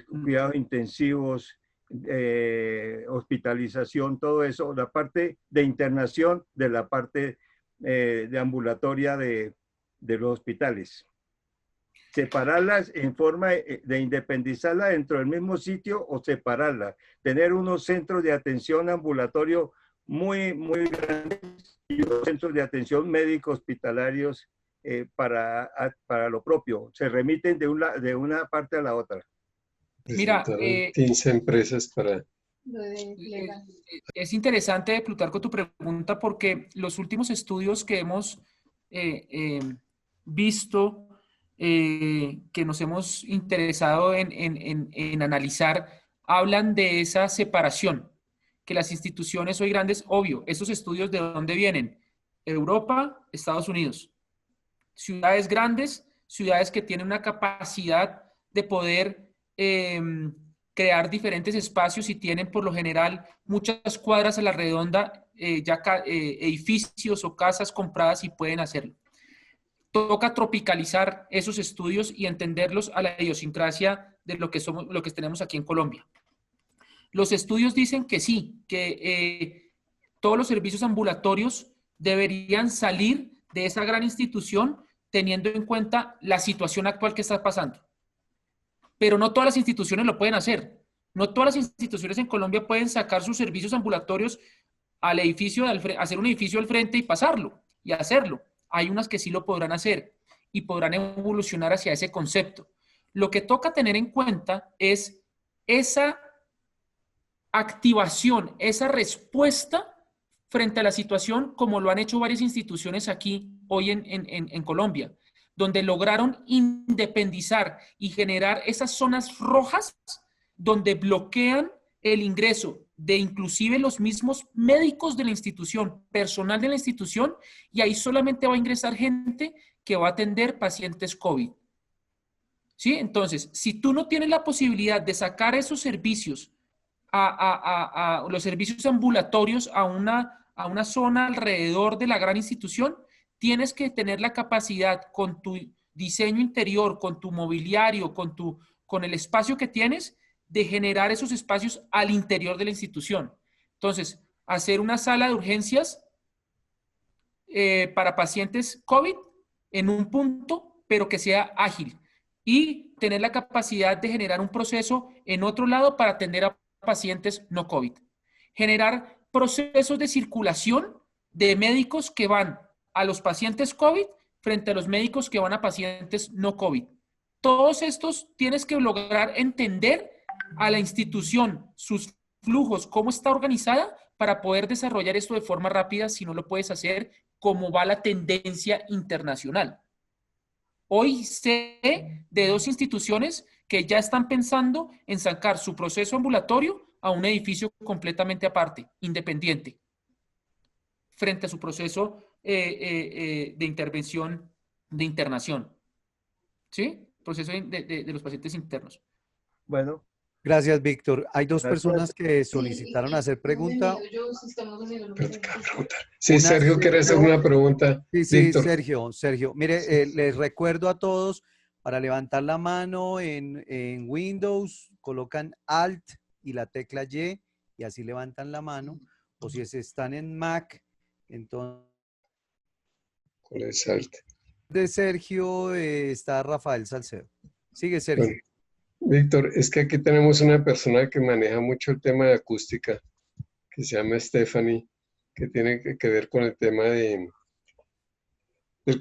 cuidados intensivos, hospitalización, todo eso, la parte de internación de la parte de ambulatoria de los hospitales. Separarlas en forma de independizarlas dentro del mismo sitio o separarlas. Tener unos centros de atención ambulatorio muy, muy grandes y unos centros de atención médico hospitalarios para lo propio. Se remiten de una parte a la otra. Mira, 15 empresas para... Es interesante, Plutarco, tu pregunta, porque los últimos estudios que hemos visto, que nos hemos interesado en analizar, hablan de esa separación, que las instituciones hoy grandes, obvio, esos estudios ¿de dónde vienen? Europa, Estados Unidos. Ciudades grandes, ciudades que tienen una capacidad de poder crear diferentes espacios y tienen por lo general muchas cuadras a la redonda, edificios o casas compradas y pueden hacerlo. Toca tropicalizar esos estudios y entenderlos a la idiosincrasia de lo que tenemos aquí en Colombia. Los estudios dicen que sí, que todos los servicios ambulatorios deberían salir de esa gran institución teniendo en cuenta la situación actual que está pasando. Pero no todas las instituciones lo pueden hacer. No todas las instituciones en Colombia pueden sacar sus servicios ambulatorios al edificio, hacer un edificio al frente y pasarlo y hacerlo. Hay unas que sí lo podrán hacer y podrán evolucionar hacia ese concepto. Lo que toca tener en cuenta es esa activación, esa respuesta frente a la situación, como lo han hecho varias instituciones aquí hoy en Colombia, donde lograron independizar y generar esas zonas rojas donde bloquean el ingreso de inclusive los mismos médicos de la institución, personal de la institución, y ahí solamente va a ingresar gente que va a atender pacientes COVID. ¿Sí? Entonces, si tú no tienes la posibilidad de sacar esos servicios a los servicios ambulatorios a una zona alrededor de la gran institución, tienes que tener la capacidad con tu diseño interior, con tu mobiliario, con el espacio que tienes, de generar esos espacios al interior de la institución. Entonces, hacer una sala de urgencias para pacientes COVID en un punto, pero que sea ágil, y tener la capacidad de generar un proceso en otro lado para atender a pacientes no COVID. Generar procesos de circulación de médicos que van a los pacientes COVID frente a los médicos que van a pacientes no COVID. Todos estos tienes que lograr entender a la institución, sus flujos, cómo está organizada para poder desarrollar esto de forma rápida, si no lo puedes hacer como va la tendencia internacional. Hoy sé de 2 instituciones que ya están pensando en sacar su proceso ambulatorio a un edificio completamente aparte, independiente, frente a su proceso de intervención, de internación. ¿Sí? Proceso de los pacientes internos. Bueno. Gracias, Víctor. Hay 2 personas que solicitaron hacer pregunta. Sí, Sergio quiere hacer una pregunta. Sí, Víctor. Sergio. Mire, les recuerdo a todos, para levantar la mano en Windows, colocan Alt y la tecla Y, y así levantan la mano. O si están en Mac, entonces... ¿Cuál es Alt? De Sergio está Rafael Salcedo. Sigue, Sergio. Bueno, Víctor, es que aquí tenemos una persona que maneja mucho el tema de acústica, que se llama Stephanie, que tiene que ver con el tema del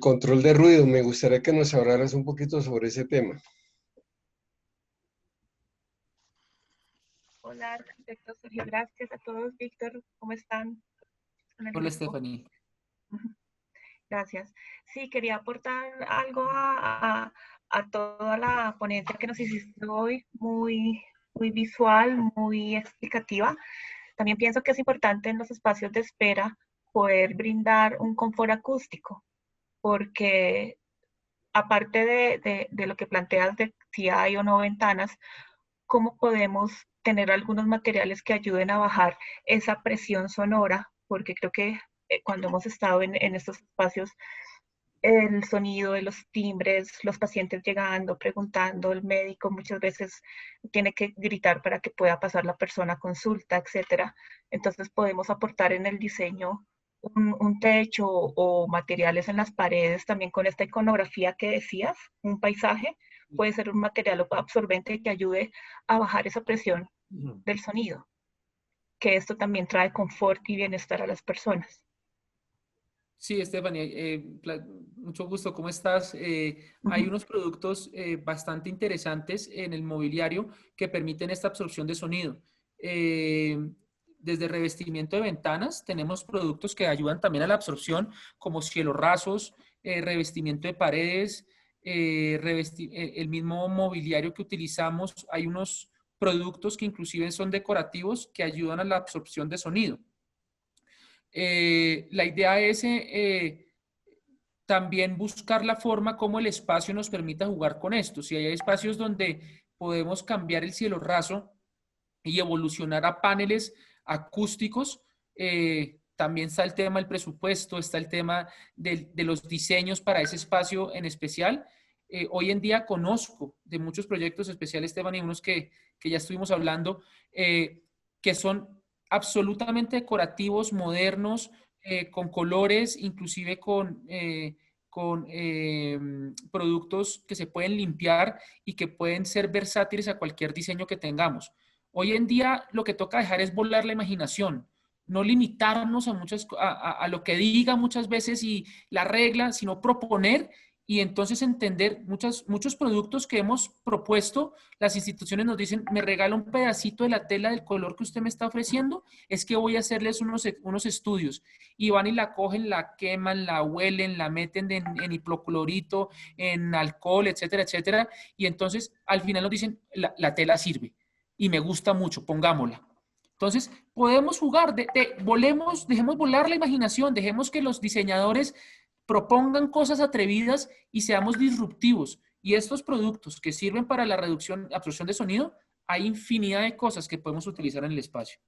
control de ruido. Me gustaría que nos hablaras un poquito sobre ese tema. Hola, arquitecto Sergio. Gracias a todos. Víctor, ¿cómo están? Hola, Stephanie. Gracias. Sí, quería aportar algo a toda la ponencia que nos hiciste hoy, muy visual, muy explicativa. También pienso que es importante en los espacios de espera poder brindar un confort acústico, porque aparte de lo que planteas de si hay o no ventanas, ¿cómo podemos tener algunos materiales que ayuden a bajar esa presión sonora? Porque creo que cuando hemos estado en estos espacios, el sonido de los timbres, los pacientes llegando, preguntando, el médico muchas veces tiene que gritar para que pueda pasar la persona a consulta, etcétera. Entonces podemos aportar en el diseño un techo o materiales en las paredes, también con esta iconografía que decías, un paisaje, puede ser un material absorbente que ayude a bajar esa presión del sonido, que esto también trae confort y bienestar a las personas. Sí, Stephanie, mucho gusto, ¿cómo estás? Hay unos productos bastante interesantes en el mobiliario que permiten esta absorción de sonido. Desde revestimiento de ventanas, tenemos productos que ayudan también a la absorción, como cielos rasos, revestimiento de paredes, el mismo mobiliario que utilizamos. Hay unos productos que inclusive son decorativos que ayudan a la absorción de sonido. La idea es también buscar la forma como el espacio nos permita jugar con esto. Si hay espacios donde podemos cambiar el cielo raso y evolucionar a paneles acústicos, también está el tema del presupuesto, está el tema de los diseños para ese espacio en especial. Hoy en día conozco de muchos proyectos especiales, Esteban, y unos que ya estuvimos hablando, que son absolutamente decorativos, modernos, con colores, inclusive con productos que se pueden limpiar y que pueden ser versátiles a cualquier diseño que tengamos. Hoy en día lo que toca dejar es volar la imaginación, no limitarnos a lo que diga muchas veces y la regla, sino proponer y entonces entender muchos productos que hemos propuesto. Las instituciones nos dicen, me regala un pedacito de la tela del color que usted me está ofreciendo, es que voy a hacerles unos estudios, y van y la cogen, la queman, la huelen, la meten en hipoclorito, en alcohol, etcétera, etcétera, y entonces al final nos dicen, la tela sirve y me gusta mucho, pongámosla. Entonces, podemos jugar, dejemos volar la imaginación, dejemos que los diseñadores propongan cosas atrevidas y seamos disruptivos. Y estos productos que sirven para la absorción de sonido, hay infinidad de cosas que podemos utilizar en el espacio.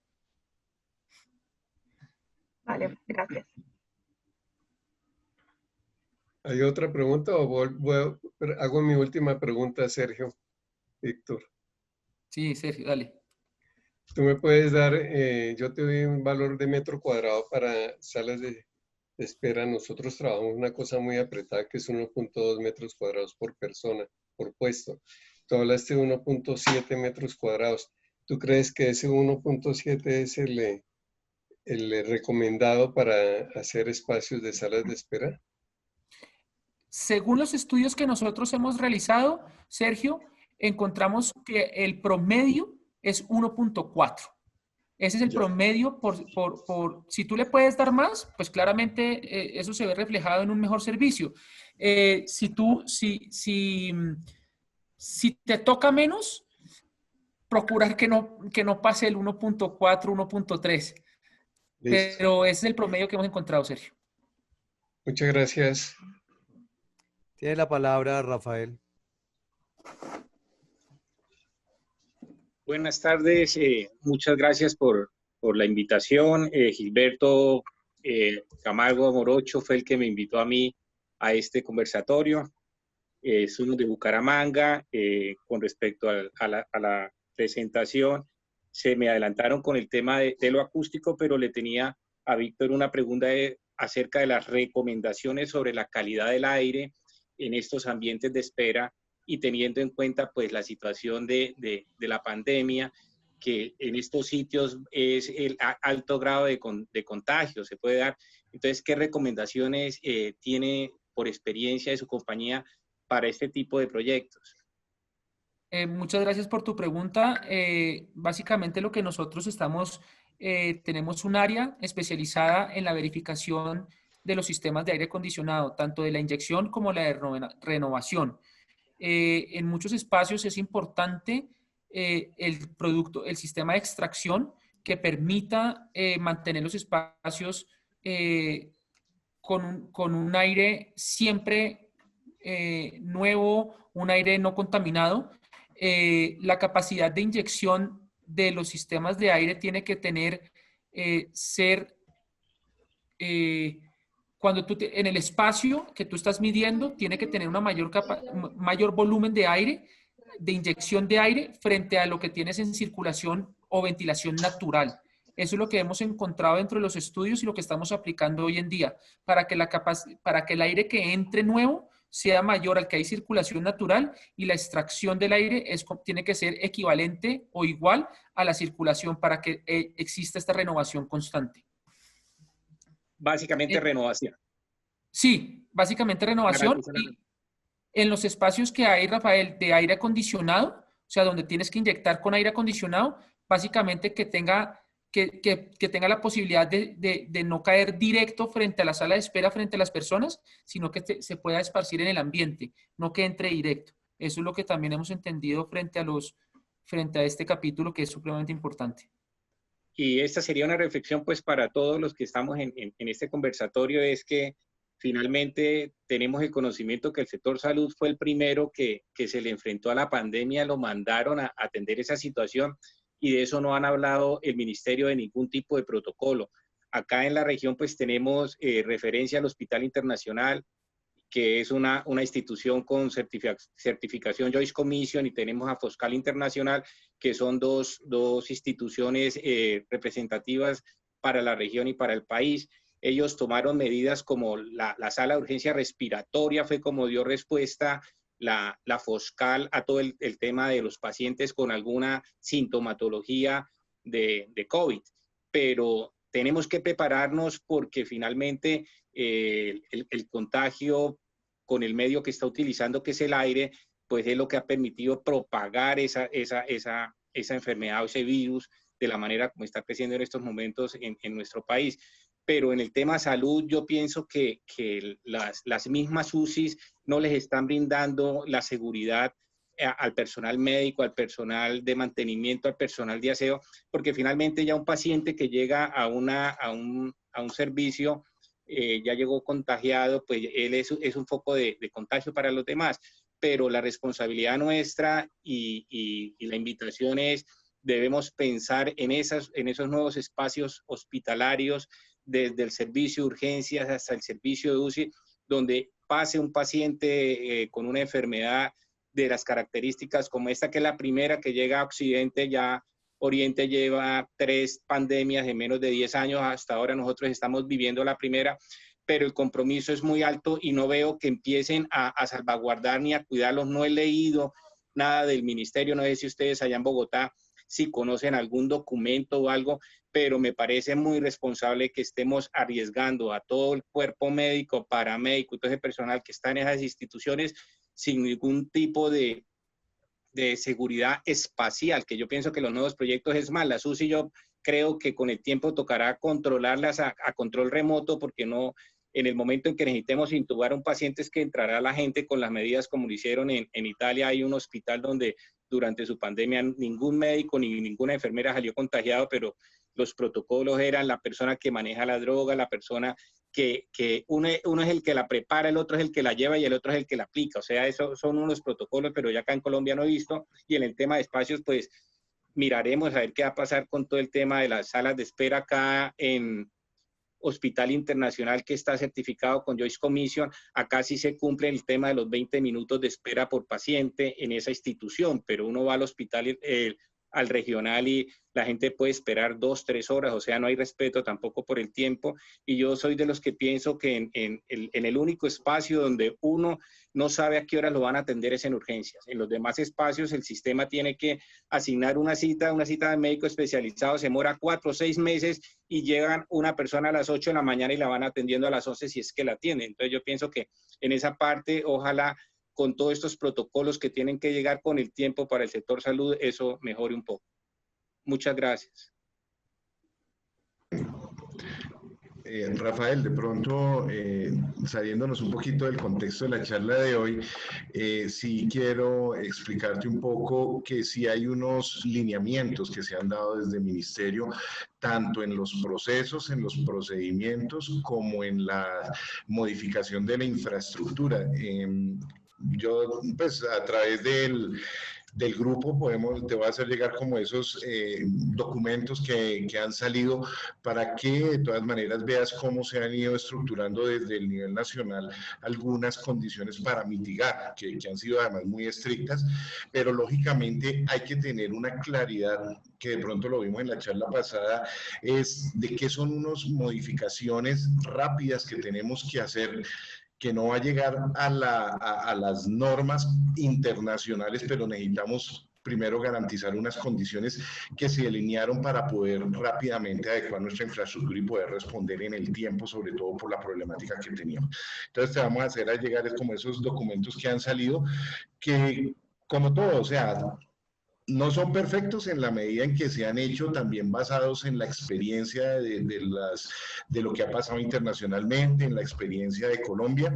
Vale, gracias. ¿Hay otra pregunta o hago mi última pregunta, Sergio? Víctor. Sí, Sergio, dale. Tú me puedes dar, yo te doy un valor de metro cuadrado para salas de espera. Nosotros trabajamos una cosa muy apretada que es 1.2 metros cuadrados por persona, por puesto. Tú hablaste de 1.7 metros cuadrados. ¿Tú crees que ese 1.7 es el recomendado para hacer espacios de salas de espera? Según los estudios que nosotros hemos realizado, Sergio, encontramos que el promedio es 1.4. Ese es el promedio si tú le puedes dar más, pues claramente eso se ve reflejado en un mejor servicio. Si te toca menos, procurar que no pase el 1.4, 1.3. Pero ese es el promedio que hemos encontrado, Sergio. Muchas gracias. Tiene la palabra Rafael. Buenas tardes, muchas gracias por la invitación. Gilberto Camargo Morocho fue el que me invitó a mí a este conversatorio. Somos de Bucaramanga. Con respecto a la presentación, se me adelantaron con el tema de lo acústico, pero le tenía a Víctor una pregunta acerca de las recomendaciones sobre la calidad del aire en estos ambientes de espera, y teniendo en cuenta pues la situación de la pandemia, que en estos sitios es el alto grado de contagio, se puede dar. Entonces, ¿qué recomendaciones tiene por experiencia de su compañía para este tipo de proyectos? Muchas gracias por tu pregunta. Básicamente lo que nosotros tenemos un área especializada en la verificación de los sistemas de aire acondicionado, tanto de la inyección como la de renovación. En muchos espacios es importante el sistema de extracción que permita mantener los espacios con un aire siempre nuevo, un aire no contaminado. La capacidad de inyección de los sistemas de aire tiene que cuando en el espacio que tú estás midiendo, tiene que tener una mayor volumen de aire, de inyección de aire, frente a lo que tienes en circulación o ventilación natural. Eso es lo que hemos encontrado dentro de los estudios y lo que estamos aplicando hoy en día, para que el aire que entre nuevo sea mayor al que hay circulación natural, y la extracción del aire tiene que ser equivalente o igual a la circulación para que exista esta renovación constante. Básicamente renovación. Sí, básicamente renovación. Y en los espacios que hay, Rafael, de aire acondicionado, o sea, donde tienes que inyectar con aire acondicionado, básicamente que tenga la posibilidad de no caer directo frente a la sala de espera, frente a las personas, sino que se pueda esparcir en el ambiente, no que entre directo. Eso es lo que también hemos entendido frente a este capítulo, que es supremamente importante. Y esta sería una reflexión pues para todos los que estamos en este conversatorio, es que finalmente tenemos el conocimiento que el sector salud fue el primero que se le enfrentó a la pandemia, lo mandaron a atender esa situación, y de eso no han hablado el ministerio de ningún tipo de protocolo. Acá en la región pues tenemos referencia al Hospital Internacional, que es una institución con certificación Joint Commission, y tenemos a Foscal Internacional, que son dos instituciones representativas para la región y para el país. Ellos tomaron medidas como la sala de urgencia respiratoria, fue como dio respuesta la Foscal a todo el tema de los pacientes con alguna sintomatología de COVID. Pero tenemos que prepararnos porque finalmente el contagio con el medio que está utilizando, que es el aire, pues es lo que ha permitido propagar esa enfermedad o ese virus de la manera como está creciendo en estos momentos en nuestro país. Pero en el tema salud, yo pienso que las mismas UCIs no les están brindando la seguridad al personal médico, al personal de mantenimiento, al personal de aseo, porque finalmente ya un paciente que llega a un servicio ya llegó contagiado, pues él es un foco de contagio para los demás, pero la responsabilidad nuestra y la invitación es, debemos pensar en esos nuevos espacios hospitalarios, desde el servicio de urgencias hasta el servicio de UCI, donde pase un paciente con una enfermedad de las características como esta, que es la primera que llega a Occidente. Ya Oriente lleva 3 pandemias en menos de 10 años, hasta ahora nosotros estamos viviendo la primera, pero el compromiso es muy alto y no veo que empiecen a salvaguardar ni a cuidarlos. No he leído nada del ministerio, no sé si ustedes allá en Bogotá, si conocen algún documento o algo, pero me parece muy responsable que estemos arriesgando a todo el cuerpo médico, paramédico y todo ese personal que está en esas instituciones sin ningún tipo de seguridad espacial, que yo pienso que los nuevos proyectos es más. Las UCI yo creo que con el tiempo tocará controlarlas a control remoto, porque no, en el momento en que necesitemos intubar a un paciente es que entrará la gente con las medidas como lo hicieron en Italia. Hay un hospital donde durante su pandemia ningún médico ni ninguna enfermera salió contagiado, pero los protocolos eran la persona que maneja la droga, la persona que uno es el que la prepara, el otro es el que la lleva y el otro es el que la aplica. O sea, eso son unos protocolos, pero ya acá en Colombia no he visto. Y en el tema de espacios, pues miraremos a ver qué va a pasar con todo el tema de las salas de espera acá en Hospital Internacional, que está certificado con Joyce Commission. Acá sí se cumple el tema de los 20 minutos de espera por paciente en esa institución, pero uno va al hospital, al regional, y la gente puede esperar 2, 3 horas, o sea, no hay respeto tampoco por el tiempo. Y yo soy de los que pienso que en el único espacio donde uno no sabe a qué hora lo van a atender es en urgencias. En los demás espacios el sistema tiene que asignar una cita de médico especializado, se demora 4 o 6 meses y llegan una persona a las 8 de la mañana y la van atendiendo a las 11 si es que la atienden. Entonces yo pienso que en esa parte, ojalá con todos estos protocolos que tienen que llegar con el tiempo para el sector salud, eso mejore un poco. Muchas gracias. Rafael, de pronto, saliéndonos un poquito del contexto de la charla de hoy, sí quiero explicarte un poco que sí hay unos lineamientos que se han dado desde el Ministerio, tanto en los procesos, en los procedimientos, como en la modificación de la infraestructura. Yo, pues, a través del grupo te voy a hacer llegar como esos documentos que han salido, para que de todas maneras veas cómo se han ido estructurando desde el nivel nacional algunas condiciones para mitigar, que han sido además muy estrictas, pero lógicamente hay que tener una claridad, que de pronto lo vimos en la charla pasada, es de qué son unas modificaciones rápidas que tenemos que hacer, que no va a llegar a las normas internacionales, pero necesitamos primero garantizar unas condiciones que se delinearon para poder rápidamente adecuar nuestra infraestructura y poder responder en el tiempo, sobre todo por la problemática que teníamos. Entonces te vamos a hacer llegar como esos documentos que han salido, que como todo, o sea, no son perfectos en la medida en que se han hecho también basados en la experiencia de lo que ha pasado internacionalmente, en la experiencia de Colombia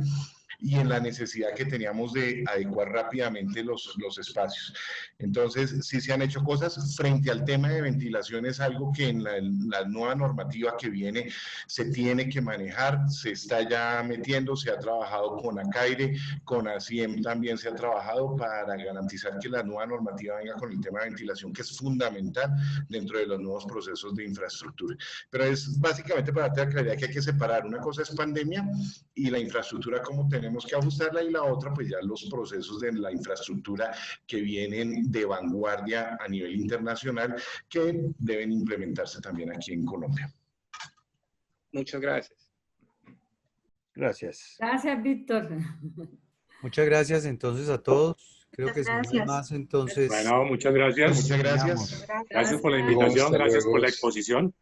y en la necesidad que teníamos de adecuar rápidamente los espacios. Entonces, sí se han hecho cosas. Frente al tema de ventilación, es algo que en la nueva normativa que viene se tiene que manejar, se está ya metiendo, se ha trabajado con ACAIRE, con ASIEM también se ha trabajado para garantizar que la nueva normativa venga con el tema de ventilación, que es fundamental dentro de los nuevos procesos de infraestructura. Pero es básicamente para darte la claridad que hay que separar. Una cosa es pandemia y la infraestructura como tenemos que ajustarla, y la otra pues ya los procesos de la infraestructura que vienen de vanguardia a nivel internacional, que deben implementarse también aquí en Colombia. Muchas gracias. Gracias. Gracias, Víctor. Muchas gracias entonces a todos. Creo que sin más, entonces. Bueno, muchas gracias. Muchas gracias. Gracias por la invitación, gracias por la exposición.